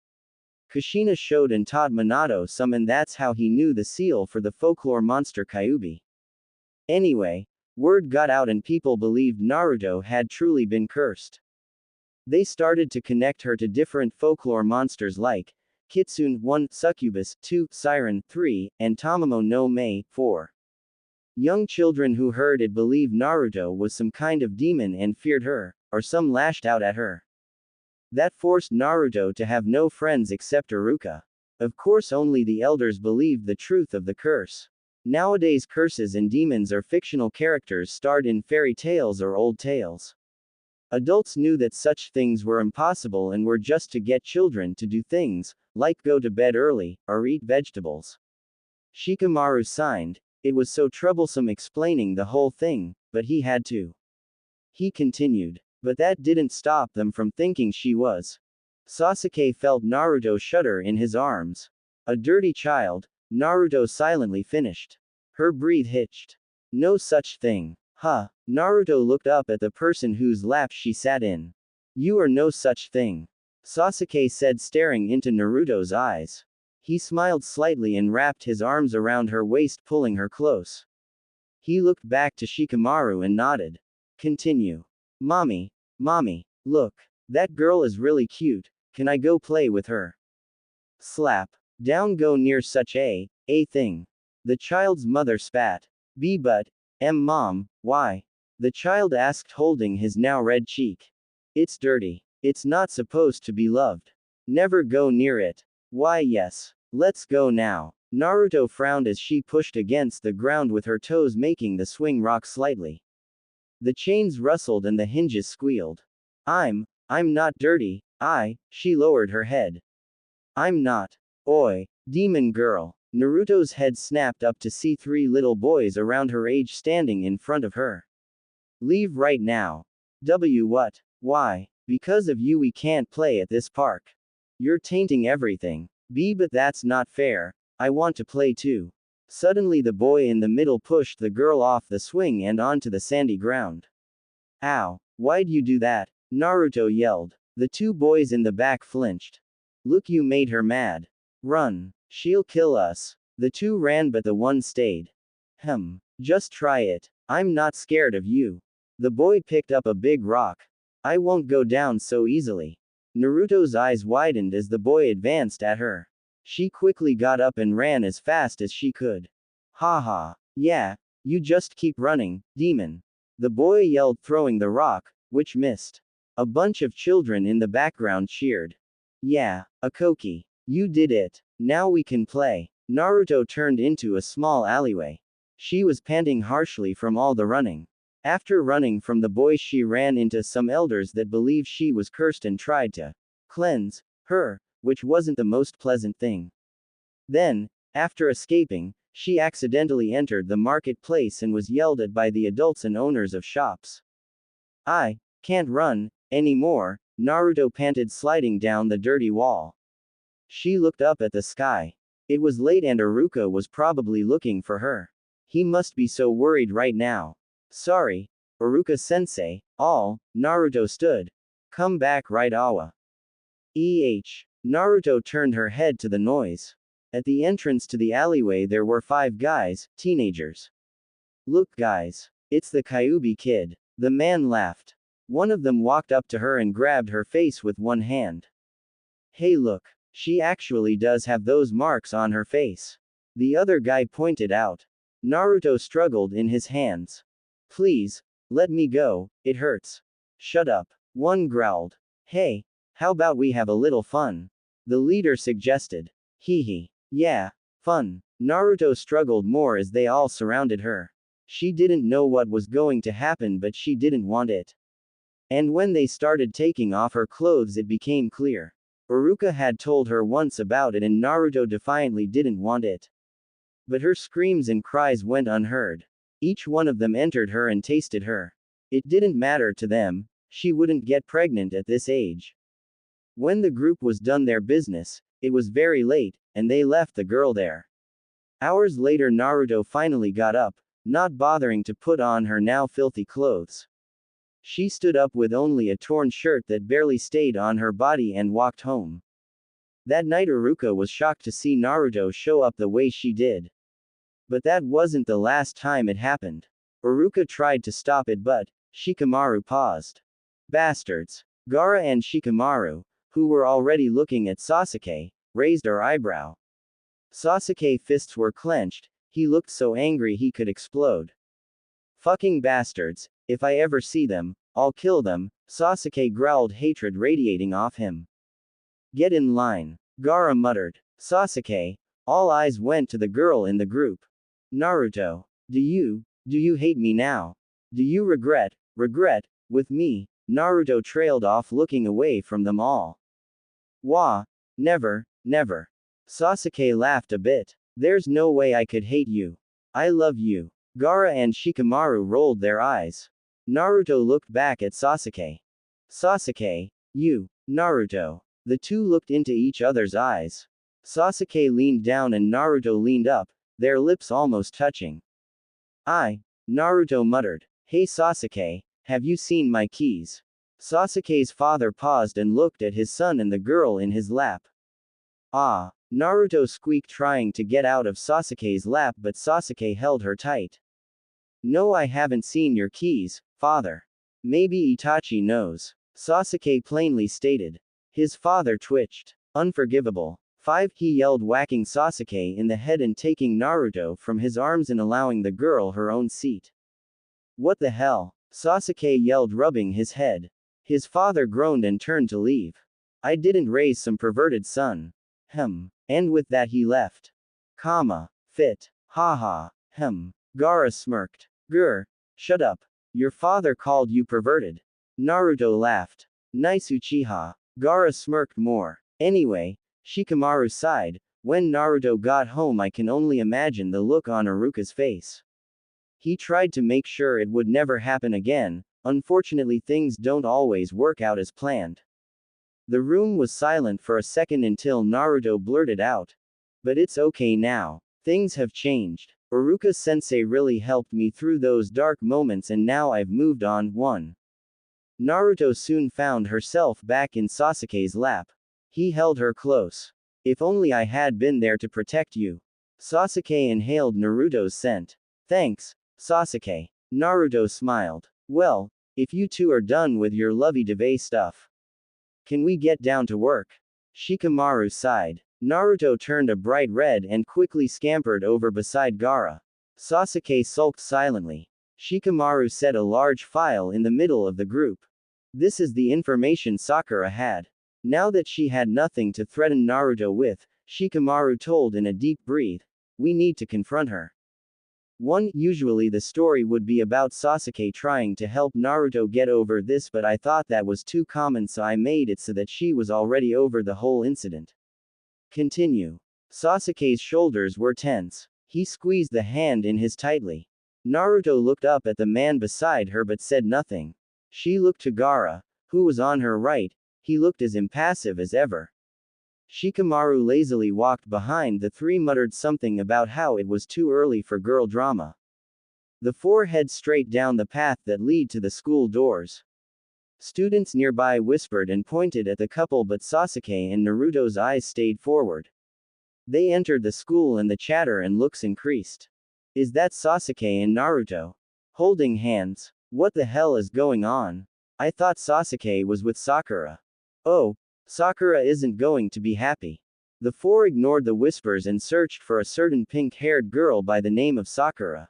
Kushina showed and taught Minato some, and that's how he knew the seal for the folklore monster Kyuubi. Anyway, word got out and people believed Naruto had truly been cursed. They started to connect her to different folklore monsters like Kitsune 1, Succubus 2, Siren 3, and Tamamo no Mae 4. Young children who heard it believed Naruto was some kind of demon and feared her, or some lashed out at her. That forced Naruto to have no friends except Iruka. Of course, only the elders believed the truth of the curse. Nowadays, curses and demons are fictional characters starred in fairy tales or old tales. Adults knew that such things were impossible and were just to get children to do things, like go to bed early, or eat vegetables. Shikamaru signed. It was so troublesome explaining the whole thing, but he had to. He continued. But that didn't stop them from thinking she was. Sasuke felt Naruto shudder in his arms. A dirty child, Naruto silently finished. Her breath hitched. No such thing. Huh. Naruto looked up at the person whose lap she sat in. You are no such thing. Sasuke said, staring into Naruto's eyes. He smiled slightly and wrapped his arms around her waist, pulling her close. He looked back to Shikamaru and nodded. Continue. Mommy, look. That girl is really cute. Can I go play with her? Slap. Down, go near such a thing. The child's mother spat. But, mom, why? The child asked, holding his now red cheek. It's dirty. It's not supposed to be loved. Never go near it. Why, yes. Let's go now. Naruto frowned as she pushed against the ground with her toes, making the swing rock slightly. The chains rustled and the hinges squealed. I'm not dirty, she lowered her head. I'm not. Oi, demon girl. Naruto's head snapped up to see 3 little boys around her age standing in front of her. Leave right now. What? Why? Because of you we can't play at this park. You're tainting everything. But that's not fair. I want to play too. Suddenly the boy in the middle pushed the girl off the swing and onto the sandy ground. Ow, why'd you do that? Naruto yelled. The 2 boys in the back flinched. Look, you made her mad. Run. She'll kill us. The 2 ran, but the one stayed. Just try it. I'm not scared of you. The boy picked up a big rock. I won't go down so easily. Naruto's eyes widened as the boy advanced at her. She quickly got up and ran as fast as she could. Haha. Yeah, you just keep running, demon. The boy yelled, throwing the rock, which missed. A bunch of children in the background cheered. Yeah, Akoki. You did it. Now we can play. Naruto turned into a small alleyway. She was panting harshly from all the running. After running from the boys, she ran into some elders that believed she was cursed and tried to cleanse her, which wasn't the most pleasant thing. Then, after escaping, she accidentally entered the marketplace and was yelled at by the adults and owners of shops. I can't run anymore, Naruto panted, sliding down the dirty wall. She looked up at the sky. It was late and Iruka was probably looking for her. He must be so worried right now. Sorry, Iruka-sensei. Naruto stood. Come back right, Awa. Naruto turned her head to the noise. At the entrance to the alleyway there were 5 guys, teenagers. Look guys. It's the Kyuubi kid. The man laughed. One of them walked up to her and grabbed her face with one hand. Hey look. She actually does have those marks on her face. The other guy pointed out. Naruto struggled in his hands. Please, let me go, it hurts. Shut up. One growled. Hey, how about we have a little fun? The leader suggested. Hee hee. Yeah, fun. Naruto struggled more as they all surrounded her. She didn't know what was going to happen, but she didn't want it. And when they started taking off her clothes, it became clear. Iruka had told her once about it, and Naruto defiantly didn't want it. But her screams and cries went unheard. Each one of them entered her and tasted her. It didn't matter to them, she wouldn't get pregnant at this age. When the group was done their business, it was very late, and they left the girl there. Hours later, Naruto finally got up, not bothering to put on her now filthy clothes. She stood up with only a torn shirt that barely stayed on her body and walked home. That night Iruka was shocked to see Naruto show up the way she did. But that wasn't the last time it happened. Iruka tried to stop it, but Shikamaru paused. Bastards. Gaara and Shikamaru, who were already looking at Sasuke, raised her eyebrow. Sasuke's fists were clenched, he looked so angry he could explode. Fucking bastards, if I ever see them, I'll kill them, Sasuke growled, hatred radiating off him. Get in line. Gaara muttered. Sasuke. All eyes went to the girl in the group. Naruto. Do you hate me now? Do you regret, with me? Naruto trailed off, looking away from them all. Wah. Never. Sasuke laughed a bit. There's no way I could hate you. I love you. Gaara and Shikamaru rolled their eyes. Naruto looked back at Sasuke. Sasuke. You. Naruto. The two looked into each other's eyes. Sasuke leaned down and Naruto leaned up, their lips almost touching. Naruto muttered. Hey Sasuke, have you seen my keys? Sasuke's father paused and looked at his son and the girl in his lap. Naruto squeaked, trying to get out of Sasuke's lap, but Sasuke held her tight. No, I haven't seen your keys, father. Maybe Itachi knows. Sasuke plainly stated. His father twitched. Unforgivable. 5, he yelled, whacking Sasuke in the head and taking Naruto from his arms and allowing the girl her own seat. What the hell? Sasuke yelled, rubbing his head. His father groaned and turned to leave. I didn't raise some perverted son. And with that he left. Fit. Haha. Gaara smirked. Grr. Shut up. Your father called you perverted. Naruto laughed. Nice Uchiha. Gaara smirked more. Anyway, Shikamaru sighed. When Naruto got home, I can only imagine the look on Iruka's face. He tried to make sure it would never happen again. Unfortunately, things don't always work out as planned. The room was silent for a second until Naruto blurted out. But it's okay now. Things have changed. Iruka-sensei really helped me through those dark moments and now I've moved on. 1. Naruto soon found herself back in Sasuke's lap. He held her close. If only I had been there to protect you. Sasuke inhaled Naruto's scent. Thanks, Sasuke. Naruto smiled. Well, if you two are done with your lovey-dovey stuff, can we get down to work? Shikamaru sighed. Naruto turned a bright red and quickly scampered over beside Gaara. Sasuke sulked silently. Shikamaru set a large file in the middle of the group. This is the information Sakura had. Now that she had nothing to threaten Naruto with, Shikamaru told in a deep breath, we need to confront her. 1. Usually the story would be about Sasuke trying to help Naruto get over this, but I thought that was too common, so I made it so that she was already over the whole incident. Continue. Sasuke's shoulders were tense. He squeezed the hand in his tightly. Naruto looked up at the man beside her but said nothing. She looked to Gaara, who was on her right. He looked as impassive as ever. Shikamaru lazily walked behind the three, muttered something about how it was too early for girl drama. The four headed straight down the path that lead to the school doors. Students nearby whispered and pointed at the couple, but Sasuke and Naruto's eyes stayed forward. They entered the school and the chatter and looks increased. Is that Sasuke and Naruto? Holding hands? What the hell is going on? I thought Sasuke was with Sakura. Oh, Sakura isn't going to be happy. The four ignored the whispers and searched for a certain pink-haired girl by the name of Sakura.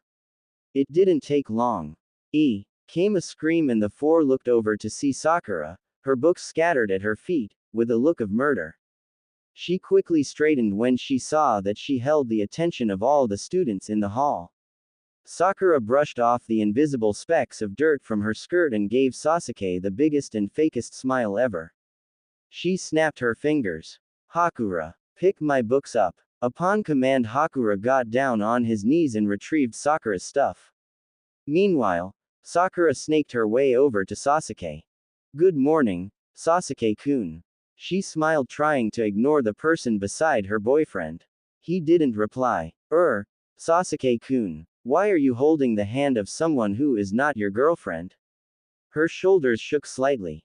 It didn't take long. Came a scream and the four looked over to see Sakura, her books scattered at her feet, with a look of murder. She quickly straightened when she saw that she held the attention of all the students in the hall. Sakura brushed off the invisible specks of dirt from her skirt and gave Sasuke the biggest and fakest smile ever. She snapped her fingers. Hakura, pick my books up. Upon command, Hakura got down on his knees and retrieved Sakura's stuff. Meanwhile, Sakura snaked her way over to Sasuke. Good morning, Sasuke-kun. She smiled, trying to ignore the person beside her boyfriend. He didn't reply. Sasuke-kun, why are you holding the hand of someone who is not your girlfriend? Her shoulders shook slightly.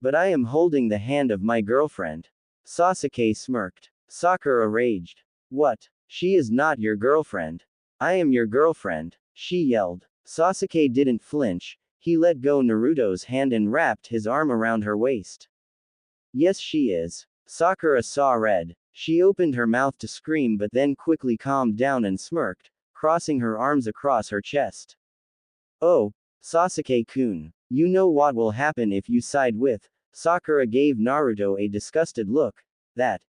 But I am holding the hand of my girlfriend. Sasuke smirked. Sakura raged. What? She is not your girlfriend. I am your girlfriend, she yelled. Sasuke didn't flinch, he let go Naruto's hand and wrapped his arm around her waist. Yes, she is. Sakura saw red. She opened her mouth to scream but then quickly calmed down and smirked, crossing her arms across her chest. Oh, Sasuke-kun, you know what will happen if you side with. Sakura gave Naruto a disgusted look. That.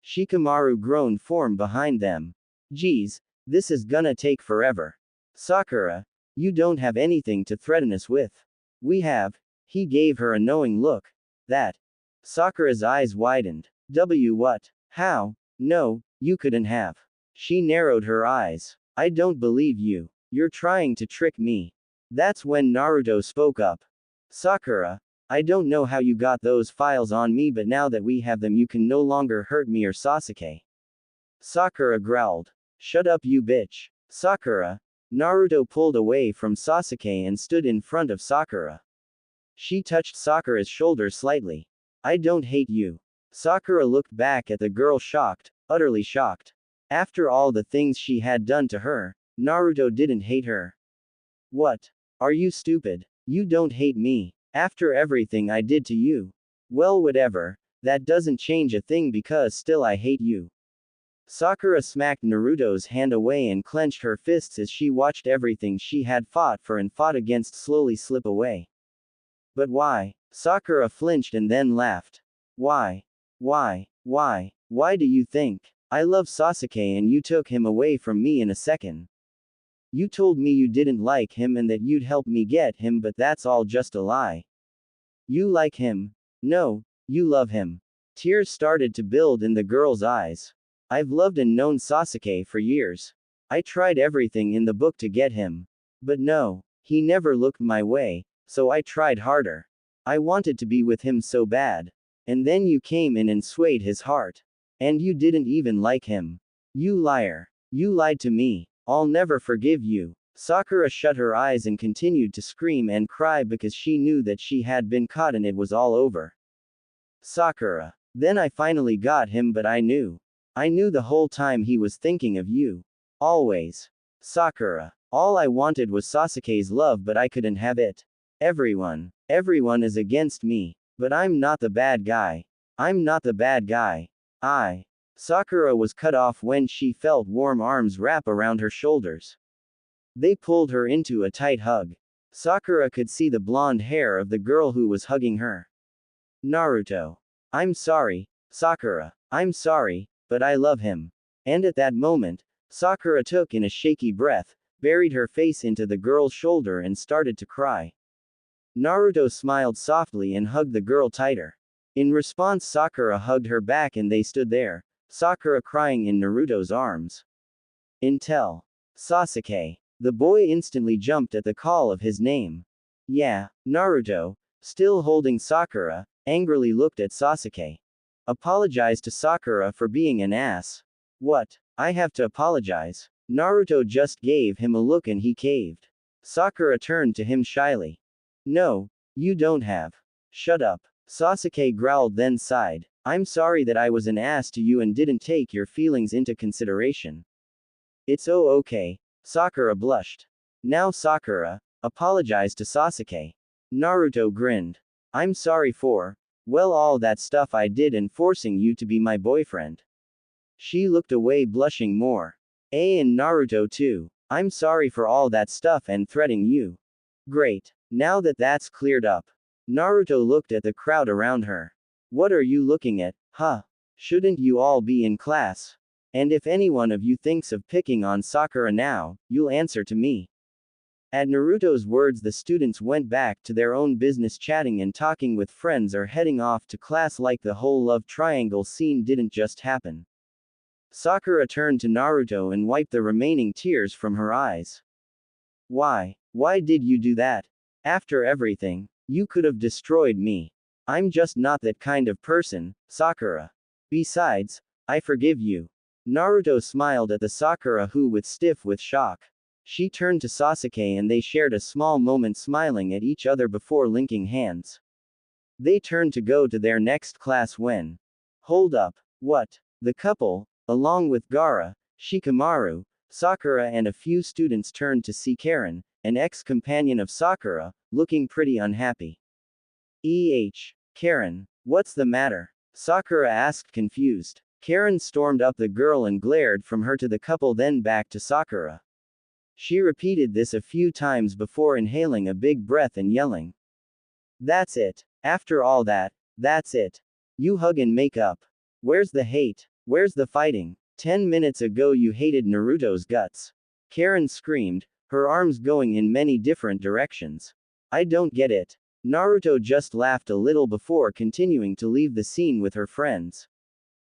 Shikamaru groaned from behind them. Geez, this is gonna take forever. Sakura, you don't have anything to threaten us with. We have. He gave her a knowing look. That. Sakura's eyes widened. What? How? No, you couldn't have. She narrowed her eyes. I don't believe you. You're trying to trick me. That's when Naruto spoke up. Sakura, I don't know how you got those files on me, but now that we have them you can no longer hurt me or Sasuke. Sakura growled. Shut up, you bitch. Sakura. Naruto pulled away from Sasuke and stood in front of Sakura. She touched Sakura's shoulder slightly. I don't hate you. Sakura looked back at the girl, shocked, utterly shocked. After all the things she had done to her, Naruto didn't hate her. What? Are you stupid? You don't hate me. After everything I did to you. Well, whatever, that doesn't change a thing because still I hate you. Sakura smacked Naruto's hand away and clenched her fists as she watched everything she had fought for and fought against slowly slip away. But why? Sakura flinched and then laughed. Why? Why do you think? I love Sasuke and you took him away from me in a second. You told me you didn't like him and that you'd help me get him, but that's all just a lie. You like him? No, you love him. Tears started to build in the girl's eyes. I've loved and known Sasuke for years. I tried everything in the book to get him. But no, he never looked my way, so I tried harder. I wanted to be with him so bad. And then you came in and swayed his heart. And you didn't even like him. You liar. You lied to me. I'll never forgive you. Sakura shut her eyes and continued to scream and cry because she knew that she had been caught and it was all over. Sakura. Then I finally got him, but I knew. I knew the whole time he was thinking of you. Always. Sakura. All I wanted was Sasuke's love, but I couldn't have it. Everyone is against me. But I'm not the bad guy. I'm not the bad guy. Sakura was cut off when she felt warm arms wrap around her shoulders. They pulled her into a tight hug. Sakura could see the blonde hair of the girl who was hugging her. Naruto. I'm sorry, Sakura. I'm sorry, but I love him. And at that moment, Sakura took in a shaky breath, buried her face into the girl's shoulder and started to cry. Naruto smiled softly and hugged the girl tighter. In response, Sakura hugged her back and they stood there, Sakura crying in Naruto's arms. Intel. Sasuke. The boy instantly jumped at the call of his name. Yeah, Naruto, still holding Sakura, angrily looked at Sasuke. Apologize to Sakura for being an ass. What? I have to apologize? Naruto just gave him a look and he caved. Sakura turned to him shyly. No, you don't have. Shut up. Sasuke growled then sighed. I'm sorry that I was an ass to you and didn't take your feelings into consideration. It's okay. Sakura blushed. Now Sakura, apologize to Sasuke. Naruto grinned. I'm sorry for Well, all that stuff I did and forcing you to be my boyfriend. She looked away, blushing more. And Naruto too. I'm sorry for all that stuff and threatening you. Great. Now that that's cleared up. Naruto looked at the crowd around her. What are you looking at, huh? Shouldn't you all be in class? And if any one of you thinks of picking on Sakura now, you'll answer to me. At Naruto's words, the students went back to their own business, chatting and talking with friends or heading off to class like the whole love triangle scene didn't just happen. Sakura turned to Naruto and wiped the remaining tears from her eyes. Why? Why did you do that? After everything, you could have destroyed me. I'm just not that kind of person, Sakura. Besides, I forgive you. Naruto smiled at the Sakura who was stiff with shock. She turned to Sasuke and they shared a small moment, smiling at each other before linking hands. They turned to go to their next class when. Hold up. What? The couple, along with Gaara, Shikamaru, Sakura and a few students turned to see Karen, an ex-companion of Sakura, looking pretty unhappy. Karen, what's the matter? Sakura asked, confused. Karen stormed up the girl and glared from her to the couple, then back to Sakura. She repeated this a few times before inhaling a big breath and yelling. That's it. After all that, that's it. You hug and make up. Where's the hate? Where's the fighting? 10 minutes ago you hated Naruto's guts. Karen screamed, her arms going in many different directions. I don't get it. Naruto just laughed a little before continuing to leave the scene with her friends.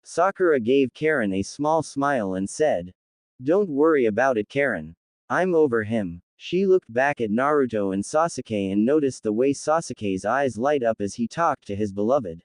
Sakura gave Karen a small smile and said, Don't worry about it, Karen. I'm over him. She looked back at Naruto and Sasuke and noticed the way Sasuke's eyes light up as he talked to his beloved.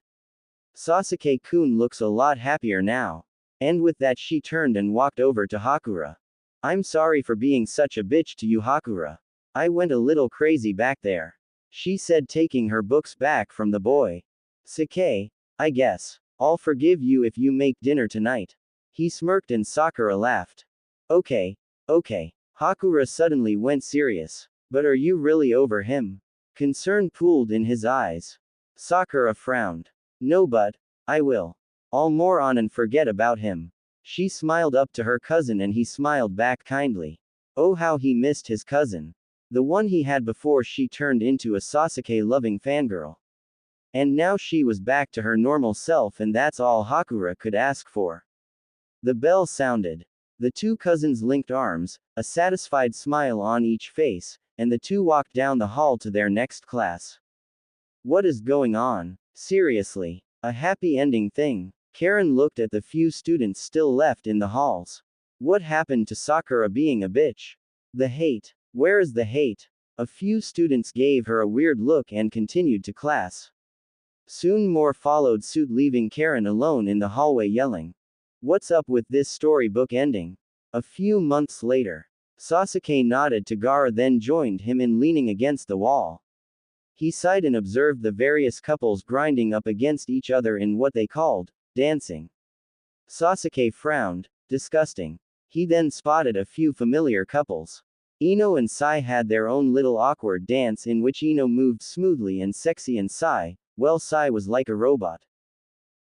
Sasuke-kun looks a lot happier now. And with that she turned and walked over to Hakura. I'm sorry for being such a bitch to you, Hakura. I went a little crazy back there. She said, taking her books back from the boy. Sasuke, I guess. I'll forgive you if you make dinner tonight. He smirked and Sakura laughed. Okay. Hakura suddenly went serious. But are you really over him? Concern pooled in his eyes. Sakura frowned. No, but I will. I'll more on and forget about him. She smiled up to her cousin and he smiled back kindly. Oh, how he missed his cousin. The one he had before she turned into a Sasuke-loving fangirl. And now she was back to her normal self, and that's all Hakura could ask for. The bell sounded. The two cousins linked arms, a satisfied smile on each face, and the two walked down the hall to their next class. What is going on? Seriously. A happy ending thing. Karen looked at the few students still left in the halls. What happened to Sakura being a bitch? The hate. Where is the hate? A few students gave her a weird look and continued to class. Soon more followed suit, leaving Karen alone in the hallway yelling. What's up with this storybook ending? A few months later. Sasuke nodded to Gaara, then joined him in leaning against the wall. He sighed and observed the various couples grinding up against each other in what they called dancing. Sasuke frowned, disgusting. He then spotted a few familiar couples. Ino and Sai had their own little awkward dance in which Ino moved smoothly and sexy and Sai was like a robot.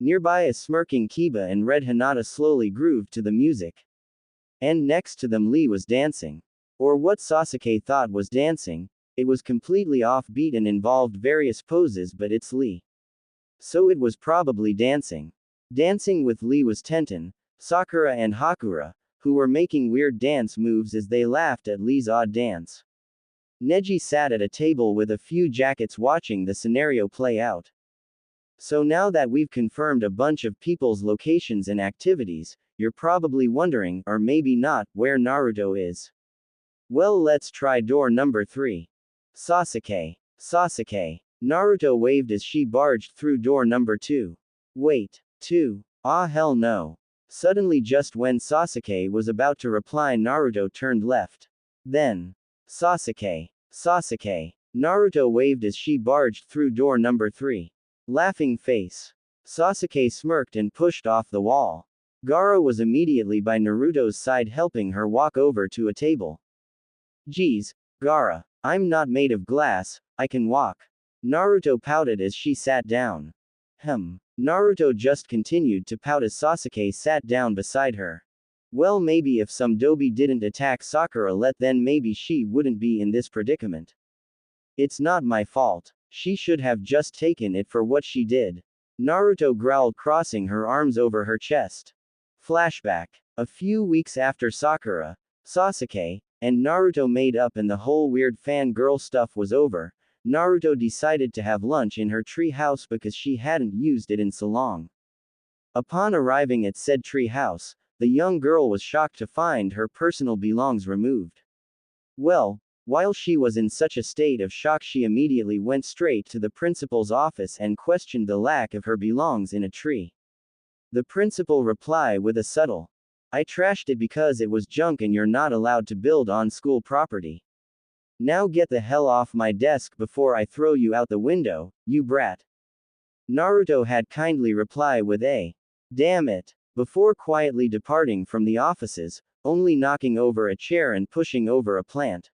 Nearby a smirking Kiba and Red Hinata slowly grooved to the music. And next to them Lee was dancing. Or what Sasuke thought was dancing. It was completely offbeat and involved various poses, but it's Lee. So it was probably dancing. Dancing with Lee was Tenten, Sakura and Hakura, who were making weird dance moves as they laughed at Lee's odd dance. Neji sat at a table with a few jackets watching the scenario play out. So now that we've confirmed a bunch of people's locations and activities, you're probably wondering, or maybe not, where Naruto is. Well, let's try door number 3. Sasuke. Naruto waved as she barged through door number 2. Wait. 2. Ah, hell no. Suddenly, just when Sasuke was about to reply, Naruto turned left. Then. Sasuke. Naruto waved as she barged through door number 3. Laughing face. Sasuke smirked and pushed off the wall. Gaara was immediately by Naruto's side, helping her walk over to a table. Geez, Gaara, I'm not made of glass, I can walk. Naruto pouted as she sat down. Naruto just continued to pout as Sasuke sat down beside her. Well, maybe if some dobi didn't attack Sakura, then maybe she wouldn't be in this predicament. It's not my fault. She should have just taken it for what she did. Naruto growled, crossing her arms over her chest. Flashback. A few weeks after Sakura, Sasuke, and Naruto made up and the whole weird fangirl stuff was over, Naruto decided to have lunch in her tree house because she hadn't used it in so long. Upon arriving at said tree house, the young girl was shocked to find her personal belongings removed. Well, while she was in such a state of shock, she immediately went straight to the principal's office and questioned the lack of her belongings in a tree. The principal replied with a subtle, "I trashed it because it was junk and you're not allowed to build on school property. Now get the hell off my desk before I throw you out the window, you brat." Naruto had kindly replied with a, "Damn it," before quietly departing from the offices, only knocking over a chair and pushing over a plant.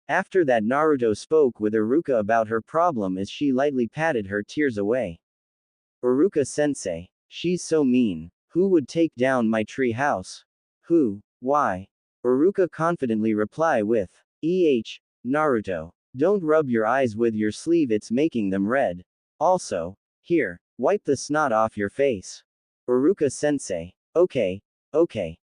After that, Naruto spoke with Iruka about her problem as she lightly patted her tears away. "Iruka-sensei, she's so mean. Who would take down my tree house? Who? Why?" Iruka confidently replied with, Naruto, don't rub your eyes with your sleeve, it's making them red. Also, here, wipe the snot off your face." Iruka-sensei. Okay.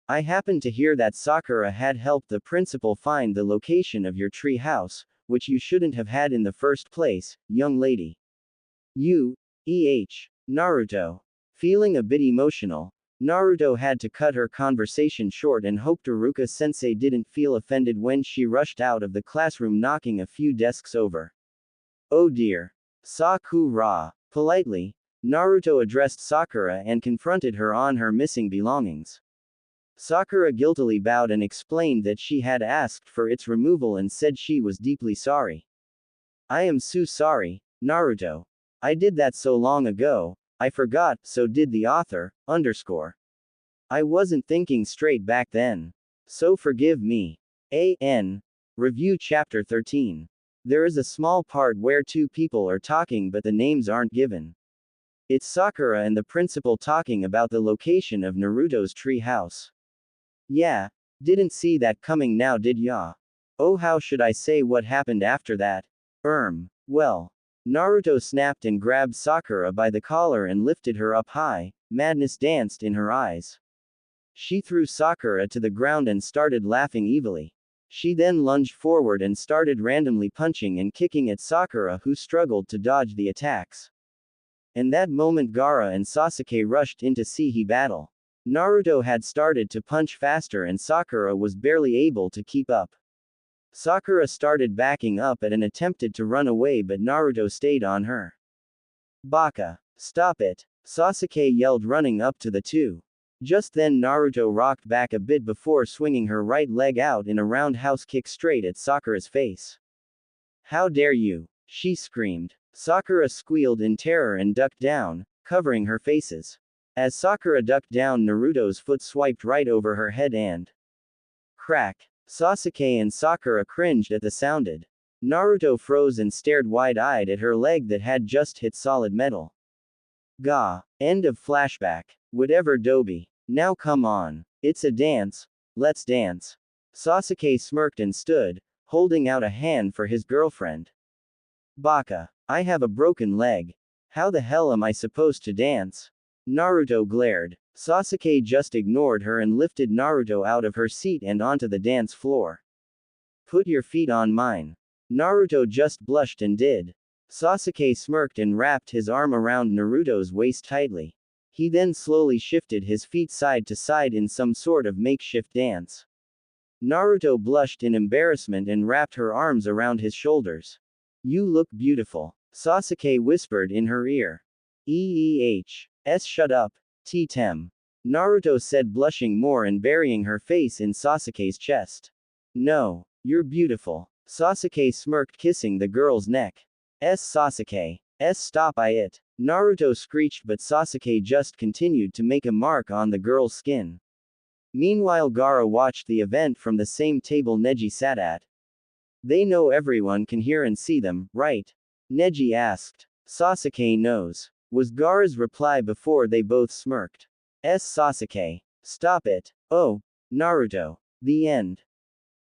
I happened to hear that Sakura had helped the principal find the location of your tree house, which you shouldn't have had in the first place, young lady. Naruto. Feeling a bit emotional, Naruto had to cut her conversation short and hoped Iruka-sensei didn't feel offended when she rushed out of the classroom, knocking a few desks over. "Oh dear. Sakura." Politely, Naruto addressed Sakura and confronted her on her missing belongings. Sakura guiltily bowed and explained that she had asked for its removal and said she was deeply sorry. "I am so sorry, Naruto. I did that so long ago, I forgot, so did the author, I wasn't thinking straight back then. So forgive me." Review Chapter 13. There is a small part where two people are talking but the names aren't given. It's Sakura and the principal talking about the location of Naruto's tree house. Yeah, didn't see that coming now, did ya? Oh, how should I say what happened after that? Well. Naruto snapped and grabbed Sakura by the collar and lifted her up high. Madness danced in her eyes. She threw Sakura to the ground and started laughing evilly. She then lunged forward and started randomly punching and kicking at Sakura, who struggled to dodge the attacks. In that moment, Gaara and Sasuke rushed in to see the battle. Naruto had started to punch faster and Sakura was barely able to keep up. Sakura started backing up and attempted to run away, but Naruto stayed on her. "Baka! Stop it!" Sasuke yelled, running up to the two. Just then Naruto rocked back a bit before swinging her right leg out in a roundhouse kick straight at Sakura's face. "How dare you!" she screamed. Sakura squealed in terror and ducked down, covering her faces. As Sakura ducked down, Naruto's foot swiped right over her head and crack. Sasuke and Sakura cringed at the sounded. Naruto froze and stared wide-eyed at her leg that had just hit solid metal. End of flashback. Whatever, Dobi. Now come on. It's a dance. Let's dance. Sasuke smirked and stood, holding out a hand for his girlfriend. "Baka. I have a broken leg. How the hell am I supposed to dance?" Naruto glared. Sasuke just ignored her and lifted Naruto out of her seat and onto the dance floor. "Put your feet on mine." Naruto just blushed and did. Sasuke smirked and wrapped his arm around Naruto's waist tightly. He then slowly shifted his feet side to side in some sort of makeshift dance. Naruto blushed in embarrassment and wrapped her arms around his shoulders. "You look beautiful," Sasuke whispered in her ear. Shut up, Tem. Naruto said, blushing more and burying her face in Sasuke's chest. "No, you're beautiful." Sasuke smirked, kissing the girl's neck. Sasuke. Stop it. Naruto screeched, but Sasuke just continued to make a mark on the girl's skin. Meanwhile, Gaara watched the event from the same table Neji sat at. "They know everyone can hear and see them, right?" Neji asked. Sasuke knows. was Gaara's reply before they both smirked. Sasuke. Stop it. Oh, Naruto. The end.